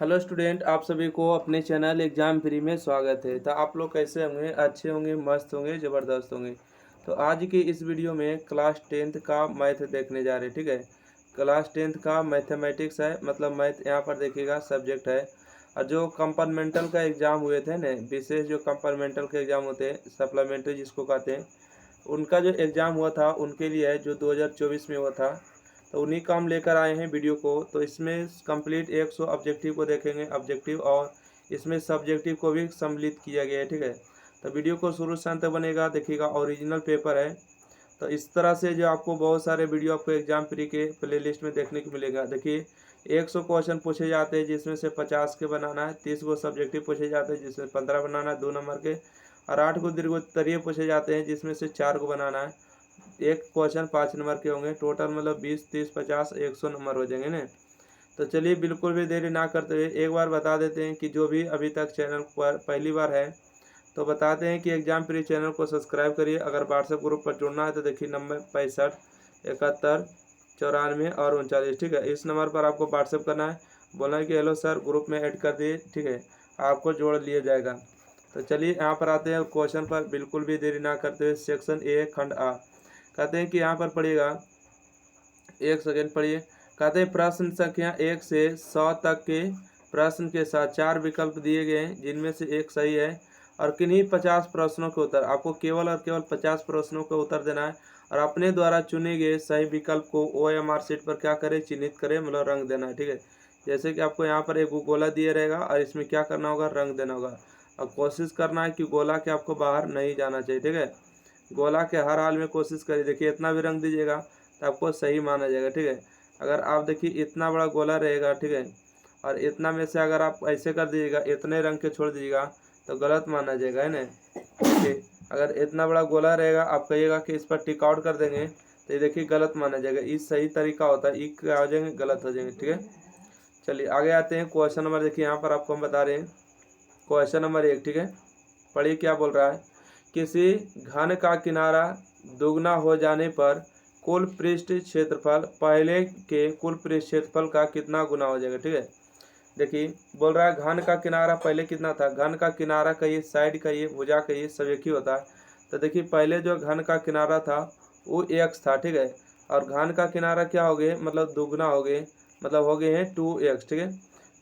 Hello student, आप सभी को अपने चैनल एग्जाम फ्री में स्वागत है। तो आप लोग कैसे होंगे? अच्छे होंगे, मस्त होंगे, ज़बरदस्त होंगे। तो आज की इस वीडियो में क्लास 10th का मैथ देखने जा रहे हैं। ठीक है, क्लास 10th का मैथमेटिक्स है, मतलब मैथ यहाँ पर देखिएगा सब्जेक्ट है। और जो कंपार्टमेंटल का एग्ज़ाम हुए थे ना, विशेष जो कंपार्टमेंटल के एग्ज़ाम होते हैं, सप्लीमेंट्री जिसको कहते हैं, उनका जो एग्ज़ाम हुआ था उनके लिए है, जो 2024 में हुआ था। तो उन्हीं का हम लेकर आए हैं वीडियो को। तो इसमें कंप्लीट 100 ऑब्जेक्टिव को देखेंगे, ऑब्जेक्टिव, और इसमें सब्जेक्टिव को भी सम्मिलित किया गया है। ठीक है, तो वीडियो को शुरू से अंत तक बनेगा, देखिएगा। ओरिजिनल पेपर है। तो इस तरह से जो आपको बहुत सारे वीडियो आपको एग्जाम फ्री के प्लेलिस्ट में देखने को मिलेगा। देखिए, 100 क्वेश्चन पूछे जाते हैं, जिसमें से 50 के बनाना है। 30 को सब्जेक्टिव पूछे जाते हैं, जिसमें 15 बनाना है 2 नंबर के। और 8 को दीर्घोत्तरीय पूछे जाते हैं, जिसमें से 4 को बनाना है। एक क्वेश्चन 5 नंबर के होंगे। टोटल मतलब 20, 30, 50, 100 नंबर हो जाएंगे ना। तो चलिए, बिल्कुल भी देरी ना करते हुए एक बार बता देते हैं कि जो भी अभी तक चैनल पर पहली बार है, तो बताते हैं कि एग्जाम फ्री चैनल को सब्सक्राइब करिए। अगर व्हाट्सएप ग्रुप पर जुड़ना है तो देखिए, नंबर 65 71 94 और 39। ठीक है, इस नंबर पर आपको व्हाट्सएप करना है, बोलना है कि हेलो सर, ग्रुप में ऐड कर दिए। ठीक है, आपको जोड़ लिया जाएगा। तो चलिए यहाँ पर आते हैं क्वेश्चन पर, बिल्कुल भी देरी ना करते हुए। सेक्शन ए, खंड आ। कहते हैं कि यहाँ पर पढ़िएगा, एक सेकेंड पढ़िए। कहते हैं प्रश्न संख्या 1 से 100 तक के प्रश्न के साथ 4 विकल्प दिए गए हैं, जिनमें से एक सही है। और किन्हीं 50 प्रश्नों के उत्तर, आपको केवल और केवल 50 प्रश्नों का उत्तर देना है। और अपने द्वारा चुने गए सही विकल्प को OMR शीट पर क्या करें, चिन्हित करें, मतलब रंग देना है। ठीक है, जैसे कि आपको यहाँ पर एक गोला दिया रहेगा और इसमें क्या करना होगा, रंग देना होगा। और कोशिश करना है कि गोला के आपको बाहर नहीं जाना चाहिए। ठीक है, गोला के हर हाल में कोशिश करिए। देखिए, इतना भी रंग दीजिएगा तो आपको सही माना जाएगा। ठीक है, अगर आप देखिए इतना बड़ा गोला रहेगा, ठीक है, और इतना में से अगर आप ऐसे कर दीजिएगा, इतने रंग के छोड़ दीजिएगा, तो गलत माना जाएगा, है ना। देखिए, अगर इतना बड़ा गोला रहेगा, आप कहिएगा कि इस पर टिक आउट कर देंगे, तो ये देखिए गलत माना जाएगा। ये सही तरीका होता है, ई आ जाएंगे, गलत हो जाएंगे। ठीक है, चलिए आगे आते हैं। क्वेश्चन नंबर देखिए, यहाँ पर आपको हम बता रहे हैं क्वेश्चन नंबर 1। ठीक है, पढ़िए क्या बोल रहा है। किसी घन का किनारा दुगना हो जाने पर कुल पृष्ठ क्षेत्रफल पहले के कुल पृष्ठ क्षेत्रफल का कितना गुना हो जाएगा। ठीक है, देखिए बोल रहा है घन का किनारा पहले कितना था। घन का किनारा कहिए, साइड कहिए, भुजा कहिए, सब एक ही होता है। तो देखिए, पहले जो घन का किनारा था वो x था। ठीक है, और घन का किनारा क्या हो गए, मतलब दुगना हो गए, मतलब हो गए हैं 2x। ठीक है,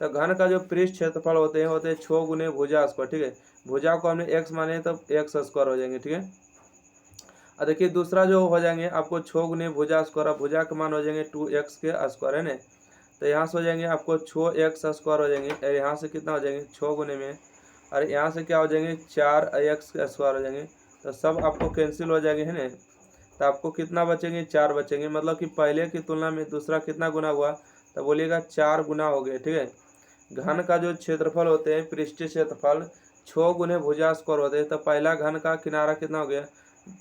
तो घन का जो पृष्ठ क्षेत्रफल होते हैं 6 गुने भुजा स्क्वायर। ठीक है, भुजा को हमने x माने तो x स्क्वायर हो जाएंगे। ठीक है, और देखिए दूसरा जो हो जाएंगे आपको 6 गुने भुजा स्क्वायर, और भुजा के मान हो जाएंगे 2x के स्क्वायर, है ना। तो यहाँ से हो जाएंगे आपको 6x स्क्वायर हो जाएंगे, और यहाँ से कितना हो जाएंगे 6 गुने में, और यहाँ से क्या हो जाएंगे 4x स्क्वायर हो जाएंगे। तो सब आपको कैंसिल हो जाएंगे, है ना। तो आपको कितना बचेंगे, 4 बचेंगे, मतलब कि पहले की तुलना में दूसरा कितना गुना हुआ, तो बोलिएगा 4 गुना हो गया। ठीक है, घन का जो क्षेत्रफल होते हैं, पृष्ठीय क्षेत्रफल 6 गुने भुजा स्क्वायर होते हैं। तो पहला घन का किनारा कितना हो गया,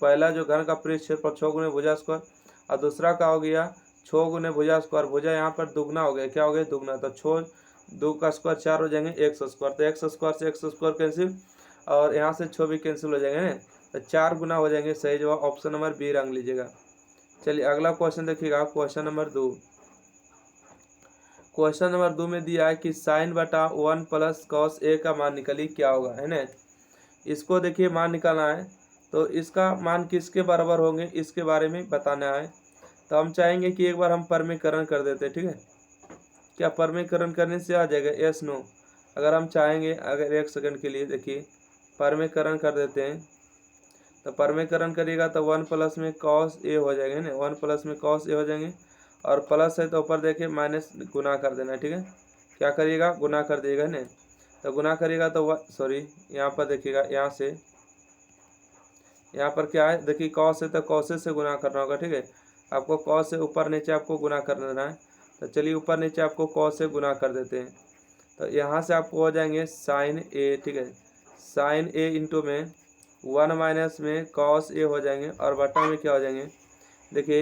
पहला जो घन का पृष्ठ क्षेत्रफल 6 गुने भुजा स्क्वायर, और दूसरा का हो गया 6 गुने भुजा स्क्वायर। भुजा यहाँ पर दुगना हो गया, क्या हो गया, दुगना। तो 6 2 का स्क्वायर 4 हो जाएंगे, एक्स स्क्वायर। तो एक्स स्क्वायर से एक्स स्क्वायर कैंसिल, और यहाँ से 6 भी कैंसिल हो जाएंगे ना। तो 4 गुना हो जाएंगे। सही जवाब ऑप्शन नंबर बी रंग लीजिएगा। चलिए अगला क्वेश्चन देखिएगा, क्वेश्चन नंबर 2। क्वेश्चन नंबर 2 में दिया है कि साइन बटा 1 प्लस कॉस ए का मान निकली, क्या होगा, है ना। इसको देखिए मान निकालना है, तो इसका मान किसके बराबर होंगे, इसके बारे में बताना है। तो हम चाहेंगे कि एक बार हम परमीकरण कर देते हैं। ठीक है, क्या परमीकरण करने से आ जाएगा, यस नो। अगर हम चाहेंगे, अगर एक सेकंड के लिए देखिए परमीकरण कर देते हैं, तो परमीकरण करिएगा तो 1 प्लस में कॉस ए हो जाएगा ना, 1 प्लस में कॉस ए हो जाएंगे, और प्लस है तो ऊपर देखिए माइनस गुना कर देना है। ठीक है, क्या करिएगा, गुना कर दिएगा ना। तो गुना करिएगा तो सॉरी, यहाँ पर देखिएगा, यहाँ से यहाँ पर क्या है, देखिए कॉस है तो कॉसे से गुना करना होगा। ठीक है, आपको कॉस से ऊपर नीचे आपको गुना कर देना है। तो चलिए ऊपर नीचे आपको कॉस से गुना कर देते हैं। तो यहाँ से आपको हो जाएंगे साइन ए। ठीक है, साइन ए इंटू में 1 माइनस में कॉस ए हो जाएंगे, और बटा में क्या हो जाएंगे, देखिए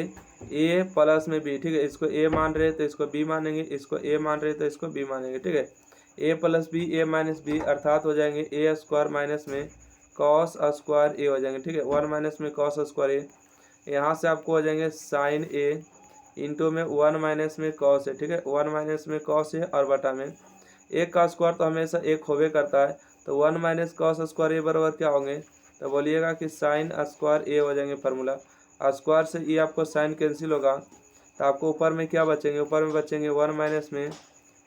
ए प्लस में बी। ठीक है, इसको ए मान रहे तो इसको बी मानेंगे, इसको ए मान रहे तो इसको बी मानेंगे। ठीक है, ए प्लस बी, ए माइनस बी, अर्थात हो जाएंगे ए स्क्वायर माइनस में कॉस स्क्वायर ए हो जाएंगे। ठीक है, 1 माइनस में कॉस स्क्वायर ए, यहाँ से आपको हो जाएंगे साइन ए इंटू में 1 माइनस में कॉस है। ठीक है, 1 माइनस में कॉस है, और बटा में एक का स्क्वायर तो हमेशा एक होवे करता है, तो 1 माइनस कॉस स्क्वायर ए बराबर क्या होंगे, तो बोलिएगा कि साइन स्क्वायर ए हो जाएंगे फार्मूला। स्क्वायर से ये आपको साइन कैंसिल होगा, तो आपको ऊपर में क्या बचेंगे, ऊपर में बचेंगे 1 माइनस में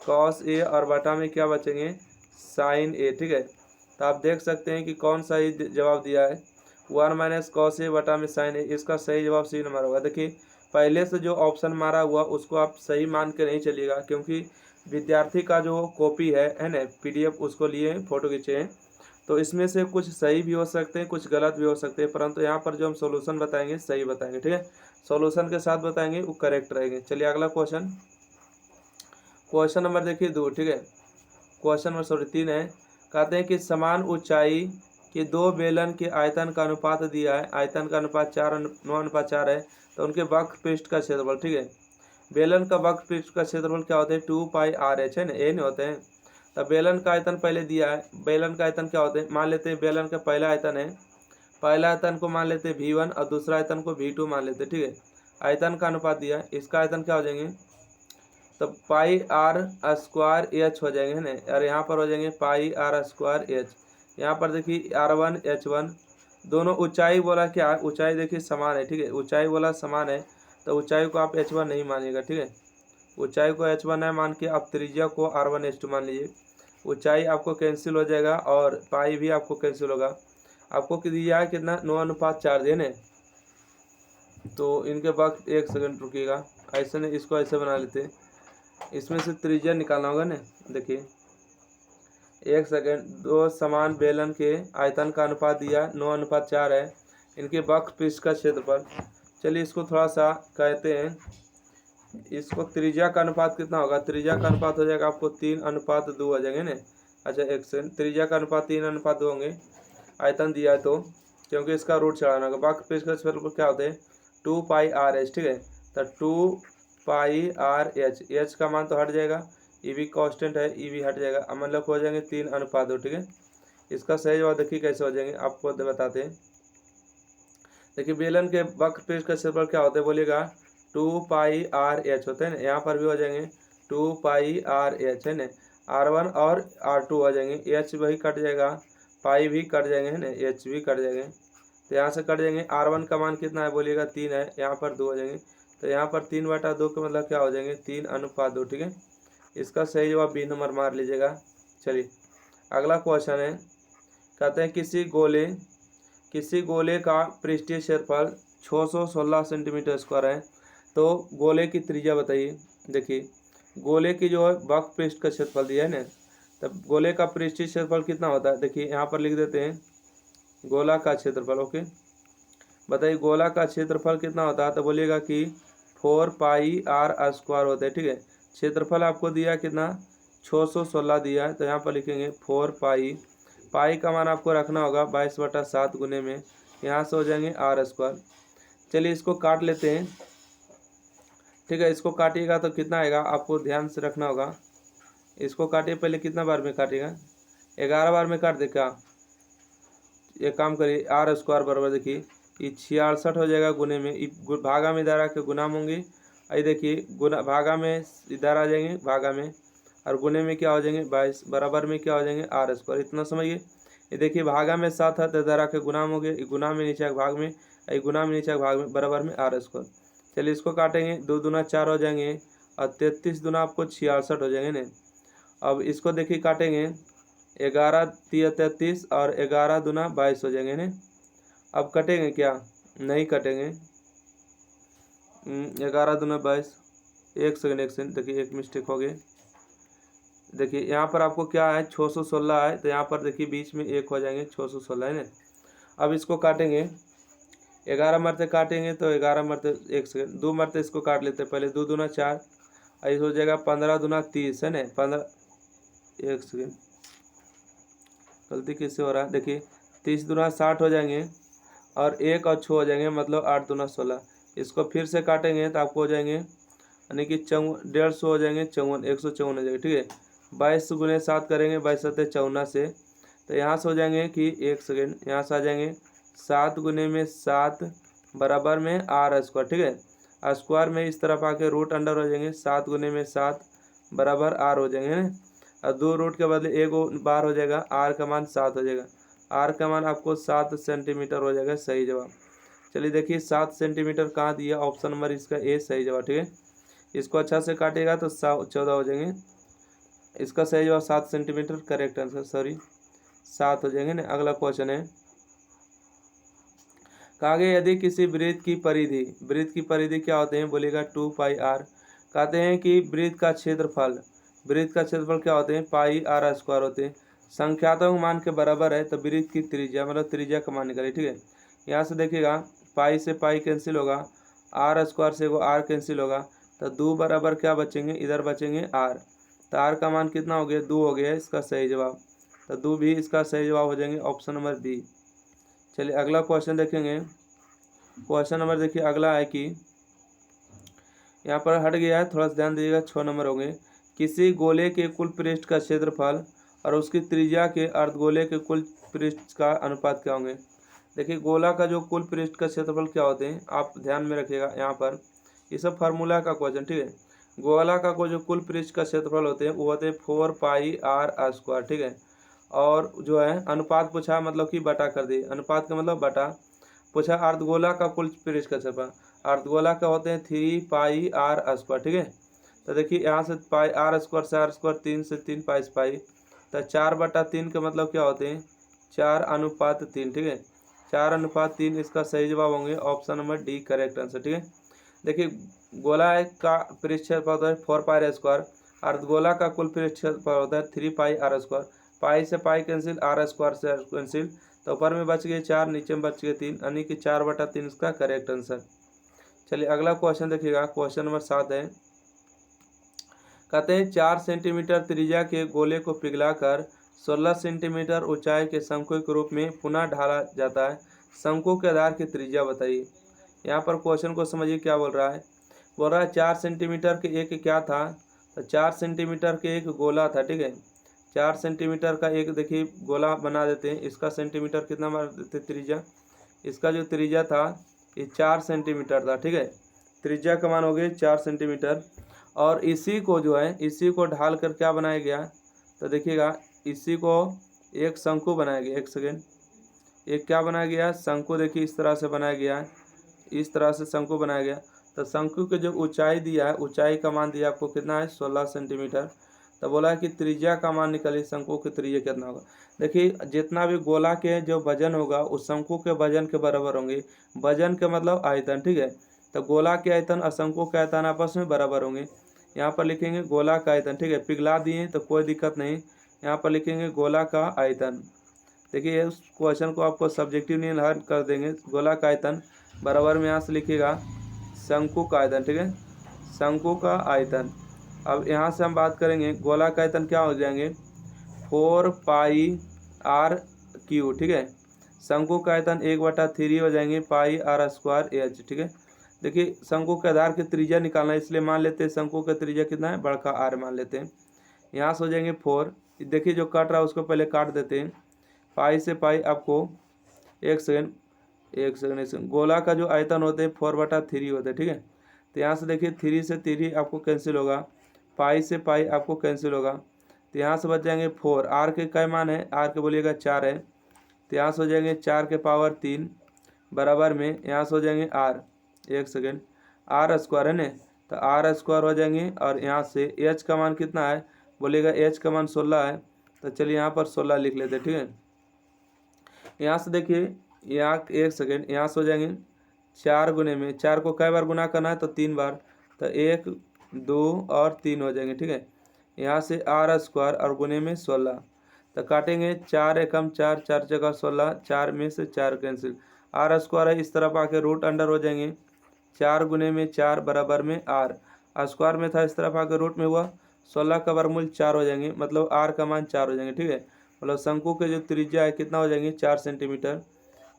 कॉस ए और बटा में क्या बचेंगे साइन ए। ठीक है, तो आप देख सकते हैं कि कौन सा ही जवाब दिया है, 1 माइनस कॉस ए बटा में साइन ए। इसका सही जवाब सी नंबर होगा। देखिए पहले से जो ऑप्शन मारा हुआ उसको आप सही मान के नहीं चलिएगा, क्योंकि विद्यार्थी का जो कॉपी है ना PDF, उसको लिए फ़ोटो खींचे हैं, तो इसमें से कुछ सही भी हो सकते हैं, कुछ गलत भी हो सकते हैं, परंतु यहाँ पर जो हम सॉल्यूशन बताएंगे सही बताएंगे। ठीक है, सॉल्यूशन के साथ बताएंगे वो करेक्ट रहेंगे। चलिए अगला क्वेश्चन, क्वेश्चन नंबर देखिए 2। ठीक है, क्वेश्चन नंबर 3 है। कहते हैं कि समान ऊंचाई के दो बेलन के आयतन का अनुपात दिया है, आयतन का अनुपात 9:4 है, तो उनके वक्र पृष्ठ का क्षेत्रफल। ठीक है, बेलन का वक्र पृष्ठ का क्षेत्रफल क्या होता है, 2πr/h है ना, ए नहीं होते हैं। तब बेलन का आयतन पहले दिया है, बेलन का आयतन क्या होता है, मान लेते हैं बेलन का पहला आयतन है, पहला आयतन को मान लेते हैं V1 और दूसरा आयतन को V2 मान लेते हैं। ठीक है, आयतन का अनुपात दिया है, इसका आयतन क्या हो जाएंगे, तो πr² h हो जाएंगे है ना, और यहाँ पर हो जाएंगे πr² h। यहाँ पर देखिए R1 H1 दोनों ऊंचाई बोला क्या है, ऊंचाई देखिए समान है। ठीक है, ऊंचाई बोला समान है, तो ऊंचाई को आप H1 नहीं मानिएगा। ठीक है, ऊंचाई को H1 है मान के आप त्रिज्या को R1H2 मान लीजिए। ऊंचाई आपको कैंसिल हो जाएगा और पाई भी आपको कैंसिल होगा। आपको दिया है कितना, 9:4 देने, तो इनके वक्त 1 सेकंड रुकिएगा, ऐसे नहीं, इसको ऐसे बना लेते, इसमें से त्रिज्या निकालना होगा ना। देखिए 1 सेकंड, दो समान बेलन के आयतन का अनुपात दिया 9:4 है, इनके वक्र पृष्ठ का क्षेत्रफल। चलिए इसको थोड़ा सा कहते हैं, इसको त्रिज्या का अनुपात कितना होगा, त्रिज्या का अनुपात हो जाएगा आपको 3:2 हो जाएंगे ना। अच्छा 1 सेकंड, त्रिज्या का अनुपात 3:2 होंगे, आयतन दिया है तो, क्योंकि इसका रूट चढ़ाना होगा। वक्र पृष्ठ का क्षेत्रफल क्या होते हैं 2πr/h। ठीक है, तो 2πr/h, h का मान तो हट जाएगा, ई भी कॉन्स्टेंट है, ई भी हट जाएगा, मतलब हो जाएंगे 3:2। ठीक है, इसका सही जवाब देखिए कैसे हो जाएंगे, आपको बताते हैं। देखिए बेलन के वक्र पृष्ठ का क्षेत्रफल क्या होता है, बोलिएगा 2πr/h होते हैं ना, यहाँ पर भी हो जाएंगे 2πr/h है ना, R1 और R2 हो जाएंगे, h वही कट जाएगा, पाई भी कट जाएंगे है ना, h भी कट जाएंगे, तो यहाँ से कट जाएंगे। R1 का मान कितना है, बोलिएगा 3 है, यहाँ पर 2 हो जाएंगे, तो यहाँ पर 3/2 का मतलब क्या हो जाएंगे 3:2। ठीक है, इसका सही जवाब B नंबर मार लीजिएगा। चलिए अगला क्वेश्चन है, कहते हैं किसी गोले का पृष्ठीय क्षेत्रफल 616 सेंटीमीटर स्क्वायर है, तो गोले की त्रिज्या बताइए। देखिए गोले की जो है वक्र पृष्ठ का क्षेत्रफल दिया है ना, तब गोले का पृष्ठीय क्षेत्रफल कितना होता है, देखिए यहाँ पर लिख देते हैं गोला का क्षेत्रफल। ओके, बताइए गोला का क्षेत्रफल कितना होता है, तो बोलिएगा कि 4πr² होता है। ठीक है, क्षेत्रफल आपको दिया कितना 616 दिया है, तो यहाँ पर लिखेंगे 4π, पाई का मान आपको रखना होगा 22/7 गुने में, यहाँ से हो जाएंगे R²। चलिए इसको काट लेते हैं। ठीक है, इसको काटिएगा तो कितना आएगा, आपको ध्यान से रखना होगा, इसको काटिए पहले कितना बार में काटिएगा, 11 बार में काट दे क्या, एक काम करिए R² बराबर देखिए ये 66 हो जाएगा गुने में, भागा में इधर आके गुना होंगे, आई देखिए गुना भागा में इधर आ जाएंगे भागा में, और गुने में क्या हो जाएंगे 22, बराबर में क्या हो जाएंगे R²। इतना समझिए, ये देखिए भागा में 7 है, तो इधर आके गुना होंगे, गुना में नीचे भाग में, आई गुना में नीचे भाग में, बराबर में R²। चलिए इसको काटेंगे, 2 दूना 4 हो जाएंगे, और 33 दूना आपको 66 हो जाएंगे ना। अब इसको देखिए काटेंगे, 11 3 33 और 11 दूना 22 हो जाएंगे ना। अब कटेंगे क्या, नहीं कटेंगे, 11 दूना 22, 1 सेकंड, देखिए एक मिस्टेक हो गई। देखिए यहाँ पर आपको क्या है 616 है, तो यहाँ पर देखिए बीच में 1 हो जाएंगे, 616 है ना। अब इसको काटेंगे, 11 मरते काटेंगे, तो 11 मरते 1 सेकंड, 2 मरते इसको काट लेते हैं पहले, 2 दूना 4, ऐसे हो जाएगा 15 दूना 30 है ना, 15, 1 सेकंड, गलती किससे हो रहा है, देखिए 30 दूना 60 हो जाएंगे, और 1 और 6 हो जाएंगे, मतलब 8 दूना 16। इसको फिर से काटेंगे तो आपको हो जाएंगे, यानी कि 150 हो जाएंगे, 154 हो जाएगा। ठीक है, 22 गुने 7 करेंगे, 22 7 54 से, तो यहाँ से हो जाएंगे कि 1 सेकंड, यहाँ से आ जाएंगे 7 गुने में 7 बराबर में R²। ठीक है, स्क्वायर में इस तरफ आके रूट अंडर हो जाएंगे, 7 गुने में 7 बराबर R हो जाएंगे ना। और 2 रूट के बदले एक बार हो जाएगा, आर का मान 7 हो जाएगा। आर का मान आपको 7 सेंटीमीटर हो जाएगा सही जवाब। चलिए देखिए 7 सेंटीमीटर कहाँ दिया, ऑप्शन नंबर इसका ए सही जवाब। ठीक है, इसको अच्छा से काटेगा तो 14 हो जाएंगे। इसका सही जवाब 7 सेंटीमीटर करेक्ट आंसर, सॉरी 7 हो जाएंगे ना। अगला क्वेश्चन है, कहा गया यदि किसी वृत्त की परिधि क्या होते हैं, बोलेगा 2 पाई आर। कहते हैं कि वृत्त का क्षेत्रफल क्या होते हैं, पाई आर स्क्वायर होते हैं। संख्यात्मक मान के बराबर है तो वृत्त की त्रिज्या मतलब त्रिज्या का मान निकालिए। ठीक है, यहाँ से देखिएगा पाई से पाई कैंसिल होगा, आर स्क्वायर से वो आर कैंसिल होगा, तो 2 बराबर क्या बचेंगे, इधर बचेंगे आर। तो आर का मान कितना हो गया, 2 हो गया इसका सही जवाब। तो 2 भी इसका सही जवाब हो जाएंगे, ऑप्शन नंबर बी। चलिए अगला क्वेश्चन देखेंगे। क्वेश्चन नंबर देखिए अगला है कि यहाँ पर हट गया है, थोड़ा सा ध्यान दीजिएगा, 6 नंबर होंगे। किसी गोले के कुल पृष्ठ का क्षेत्रफल और उसकी त्रिज्या के अर्धगोले के कुल पृष्ठ का अनुपात क्या होंगे। देखिए गोला का जो कुल पृष्ठ का क्षेत्रफल क्या होते हैं, आप ध्यान में रखिएगा। यहाँ पर ये सब फार्मूला का क्वेश्चन। ठीक है, गोला का जो कुल पृष्ठ का क्षेत्रफल होते हैं वो होते हैं 4 पाई आर स्क्वायर। ठीक है, और जो है अनुपात पूछा मतलब कि बटा कर दिए, अनुपात का मतलब बटा। पूछा अर्धगोला का कुल पृष्ठ का क्षेत्रफल, अर्धगोला का होते हैं 3 पाई आर स्क्वायर। ठीक है, तो देखिए यहाँ से पाई आर स्क्वायर से आर स्क्वायर 3 से 3 पाई से पाई, तो 4/3 का मतलब क्या होते हैं, 4:3। ठीक है, 4:3 इसका सही जवाब होंगे, option number D correct answer. ठीक है, देखिए गोला का पृष्ठ क्षेत्रफल होता है 4 पाई आर स्क्वायर, अर्धगोला का कुल पृष्ठ क्षेत्रफल होता है 3 पाई आर स्क्वायर। पाई से पाई कैंसिल, आर स्क्वायर से आर कैंसिल, तो ऊपर में बच गए 4, नीचे में बच गए 3, यानी कि 4/3 इसका करेक्ट आंसर। चलिए अगला क्वेश्चन देखिएगा, क्वेश्चन नंबर 7 है। कहते हैं 4 सेंटीमीटर त्रिज्या के गोले को पिघलाकर 16 सेंटीमीटर ऊंचाई के शंकु के रूप में पुनः ढाला जाता है, शंकु के आधार की त्रिज्या बताइए। यहाँ पर क्वेश्चन को समझिए क्या बोल रहा है। बोल रहा है 4 सेंटीमीटर के एक क्या था, तो 4 सेंटीमीटर के एक गोला था। ठीक है, 4 सेंटीमीटर का एक देखिए गोला बना देते हैं। इसका सेंटीमीटर कितना बना देते त्रिज्या, इसका जो त्रिज्या था ये 4 सेंटीमीटर था। ठीक है, त्रिज्या का मान हो गया 4 सेंटीमीटर, और इसी को जो है इसी को ढाल कर क्या बनाया गया, तो देखिएगा इसी को एक शंकु बनाया गया। एक सेकेंड, एक क्या बनाया गया, शंकु। देखिए इस तरह से बनाया गया है, इस तरह से शंकु बनाया गया। तो शंकु के जो ऊंचाई दिया है, ऊंचाई का मान दिया आपको कितना है, 16 सेंटीमीटर। तो बोला है कि त्रिज्या का मान निकालिए, शंकु की त्रिज्या कितना होगा। देखिए जितना भी गोला के जो वजन होगा उस शंकु के वजन के बराबर होंगे। वजन के मतलब आयतन। ठीक है, तो गोला के आयतन और शंकु के आयतन आपस में बराबर होंगे। यहाँ पर लिखेंगे गोला का आयतन। ठीक है, पिघला दिए तो कोई दिक्कत नहीं, यहाँ पर लिखेंगे गोला का आयतन। देखिए उस क्वेश्चन को आपको सब्जेक्टिव नहीं हल कर देंगे। गोला का आयतन बराबर में यहाँ से लिखिएगा शंकु का आयतन। ठीक है, शंकु का आयतन। अब यहाँ से हम बात करेंगे गोला का आयतन क्या हो जाएंगे, 4 पाई आर क्यू। ठीक है, शंकु का आयतन 1/3 हो जाएंगे पाई आर स्क्वायर एच। ठीक है, देखिए शंकु के आधार की त्रिज्या निकालना है, इसलिए मान लेते हैं शंकु का त्रिज्या कितना है, बड़का आर मान लेते हैं। यहाँ से हो जाएंगे 4। देखिए जो कट रहा है उसको पहले काट देते हैं। पाई से पाई आपको एक सेकेंड गोला का जो आयतन होते हैं 4/3 होते हैं। ठीक है, तो यहाँ से देखिए 3 से 3 आपको कैंसिल होगा, पाई से पाई आपको कैंसिल होगा, तो यहाँ से बच जाएंगे 4। आर के क्या मान है, आर के बोलिएगा 4 है, तो यहाँ से हो जाएंगे 4 के पावर 3 बराबर में यहाँ से हो जाएंगे आर। एक सेकेंड, आर स्क्वायर है ना, तो आर स्क्वायर हो जाएंगे, और यहाँ से एच का मान कितना है, बोलिएगा एच का मान 16 है, तो चलिए यहाँ पर 16 लिख लेते हैं। ठीक है, यहाँ से देखिए यहाँ एक सेकेंड, यहाँ से हो जाएंगे 4 गुने में, 4 को कई बार गुना करना है, तो 3 बार, तो 1 2 और 3 हो जाएंगे। ठीक है, यहाँ से आर स्क्वायर और गुने में 16, तो काटेंगे 4 एकम 4, 4 जगह 16, 4 में से 4 कैंसिल, आर स्क्वायर है इस तरफ आके रूट अंडर हो जाएंगे, 4 गुने में 4 बराबर में आर स्क्वायर में था, इस तरफ आके रूट में हुआ, 16 का वर्गमूल 4 हो जाएंगे, मतलब आर का मान 4 हो जाएंगे। ठीक है, मतलब शंकु के जो त्रिज्या है कितना हो जाएंगे, 4 सेंटीमीटर।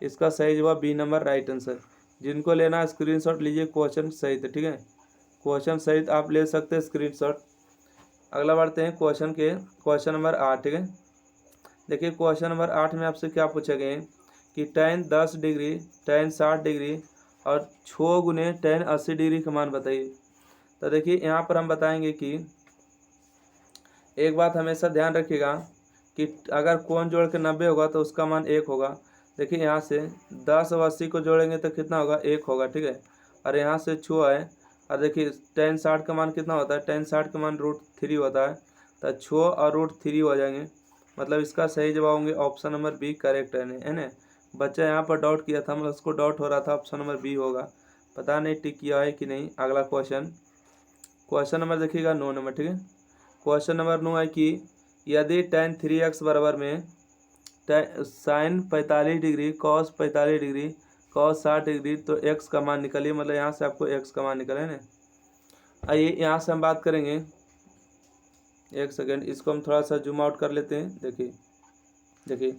इसका सही जवाब बी नंबर राइट आंसर। जिनको लेना है स्क्रीनशॉट लीजिए क्वेश्चन सहित। ठीक है, क्वेश्चन सहित आप ले सकते हैं स्क्रीनशॉट। अगला बढ़ते हैं क्वेश्चन नंबर 8। ठीक है, देखिए क्वेश्चन नंबर 8 में आपसे क्या पूछा गया है कि tan 10 डिग्री, tan 60 डिग्री और 6 गुने tan 80 डिग्री का मान बताइए। तो देखिए यहाँ पर हम बताएंगे कि एक बात हमेशा ध्यान रखिएगा कि अगर कोण जोड़ के 90 होगा तो उसका मान 1 होगा। देखिए यहाँ से 10 और 80 को जोड़ेंगे तो कितना होगा, 1 होगा, ठीक है। और यहाँ से छुआ है, और देखिए tan 60 का मान कितना होता है, tan 60 का मान √3 होता है, तो छुआ और √3 हो जाएंगे। मतलब इसका सही जवाब होंगे ऑप्शन नंबर बी करेक्ट है ना। बच्चा यहाँ पर डाउट किया था, मतलब उसको डाउट हो रहा था ऑप्शन नंबर बी होगा, पता नहीं टिक किया है कि नहीं। अगला क्वेश्चन नंबर देखिएगा 9 नंबर, ठीक है। क्वेश्चन नंबर 9 है कि यदि tan 3x बराबर में sine 45 degree, cos 45 degree, cos 60 degree, तो x का मान निकालिए। मतलब यहाँ से आपको x का मान निकले ना। आइए यहाँ से हम बात करेंगे, एक सेकेंड, इसको हम थोड़ा सा जूम आउट कर लेते हैं। देखिए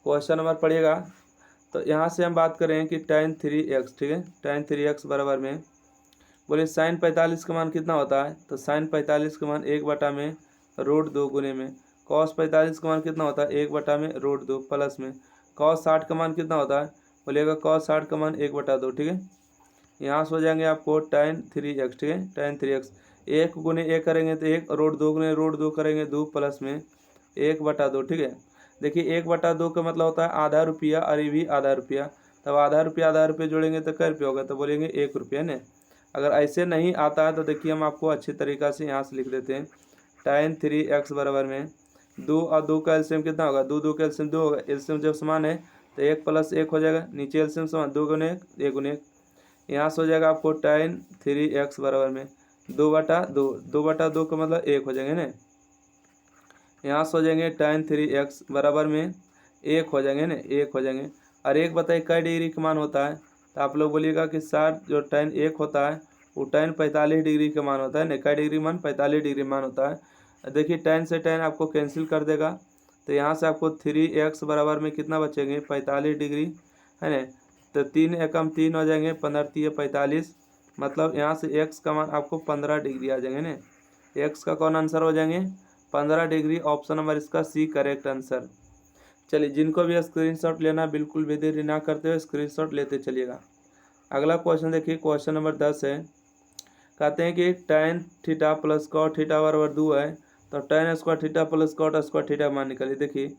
क्वेश्चन नंबर पढ़िएगा। तो यहाँ से हम बात करें कि tan 3x, ठीक है, tan 3x बराबर में बोलिए साइन 45 का मान कितना होता है, तो साइन 45 का मान 1 में √2 गुने में, कॉस 45 का मान कितना होता है, 1 में √2 प्लस में, कॉस 60 का मान कितना होता है, बोलिएगा कॉस 60 का मान 1/2, ठीक है। यहाँ से हो जाएंगे आपको tan 3x, ठीक है, tan 3x 1 गुने 1 करेंगे तो 1, √2 गुने √2 करेंगे 2 प्लस में 1/2, ठीक है। देखिए 1/2 का मतलब होता है आधा रुपया, और ये भी आधा रुपया, तब आधा रुपया जोड़ेंगे तो कै रुपया होगा, तो बोलेंगे 1 रुपया ना। अगर ऐसे नहीं आता है तो देखिए हम आपको अच्छी तरीक़ा से यहाँ से लिख देते हैं। tan 3x बराबर में 2 और 2 का एलसीएम कितना होगा, 2 का एलसीएम 2 होगा। एलसीएम जब समान है तो 1 + 1 हो जाएगा, नीचे एलसीएम समान 2 गुने 1, 1 गुने 1। यहाँ से हो जाएगा आपको tan 3x बराबर में 2/2, 2/2 का मतलब 1 हो जाएंगे ना। यहाँ से हो जाएंगे tan 3x बराबर में 1 हो जाएंगे ना, 1 हो जाएंगे। और 1 बताइए कई डिग्री का मान होता है, तो आप लोग बोलिएगा कि 60 जो tan 1 होता है वो tan 45 डिग्री का मान होता है ना। कई डिग्री मान, 45 डिग्री मान होता है। देखिए tan से tan आपको कैंसिल कर देगा, तो यहाँ से आपको 3x बराबर में कितना बचेंगे, 45 डिग्री है ना। तो 3 एकम 3 हो जाएंगे, 15 × 45, मतलब यहाँ से x का मान आपको 15 डिग्री आ जाएंगे ना। x का कौन आंसर हो जाएंगे, 15 डिग्री। ऑप्शन नंबर इसका सी करेक्ट आंसर। चलिए जिनको भी स्क्रीनशॉट लेना बिल्कुल भी देरी ना करते हुए स्क्रीनशॉट लेते चलिएगा। अगला क्वेश्चन देखिए, क्वेश्चन नंबर 10 है। कहते हैं कि tan theta plus cot theta बराबर 2 है, तो tan square theta plus cot square theta मान निकालिए। देखिए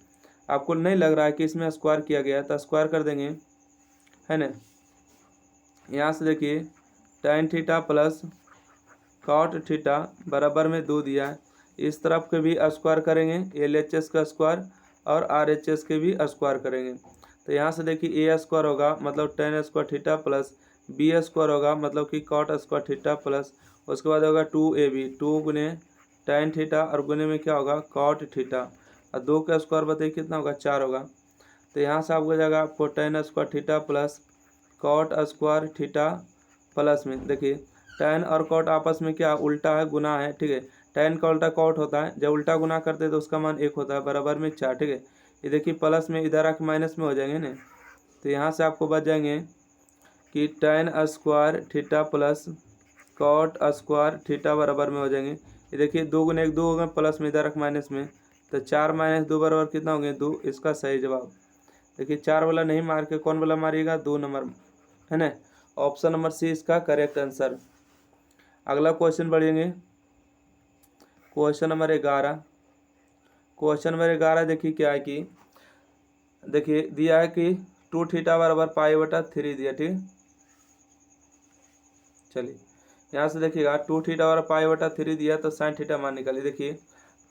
आपको नहीं लग रहा है कि इसमें स्क्वायर किया गया है, तो स्क्वायर कर देंगे, है ना। यहाँ से देखिए tan theta plus cot theta बराबर में 2 दिया है, इस तरफ के भी स्क्वायर करेंगे, LHS का स्क्वायर और RHS के भी स्क्वायर करेंगे। तो यहाँ से देखिए a स्क्वायर होगा मतलब tan square theta plus b square होगा मतलब कि cot स्क्वायर थीटा प्लस उसके बाद होगा 2ab, 2 गुने tan थीटा और गुने में क्या होगा cot थीटा, और 2 का स्क्वायर बताइए कितना होगा, 4 होगा। तो यहाँ से आपको जाएगा आपको tan square theta plus cot square theta plus में, देखिए tan और cot आपस में क्या उल्टा है, गुना है, ठीक है। tan का उल्टा cot होता है, जब उल्टा गुना करते हैं तो उसका मान 1 होता है, बराबर में 4, ठीक है। ये देखिए प्लस में इधर आके माइनस में हो जाएंगे ना, तो यहाँ से आपको बच जाएंगे कि tan square theta plus cot square theta बराबर में हो जाएंगे। ये देखिए 2 गुने 1 2 हो गए, प्लस में इधर माइनस में, तो 4 - 2 बराबर कितना होंगे, 2। इसका सही जवाब देखिए 4 वाला नहीं मार के कौन वाला मारिएगा, 2 नंबर, है ना। ऑप्शन नंबर सी इसका करेक्ट आंसर। अगला क्वेश्चन बढ़ेंगे, क्वेश्चन नंबर 11। क्वेश्चन नंबर 11 देखिए क्या है कि देखिए दिया है कि 2 थीटा बराबर π/3 दिया, ठीक। चलिए यहाँ से देखिएगा 2 थीटा बराबर π/3 दिया, तो sin थीटा मान निकालिए। देखिए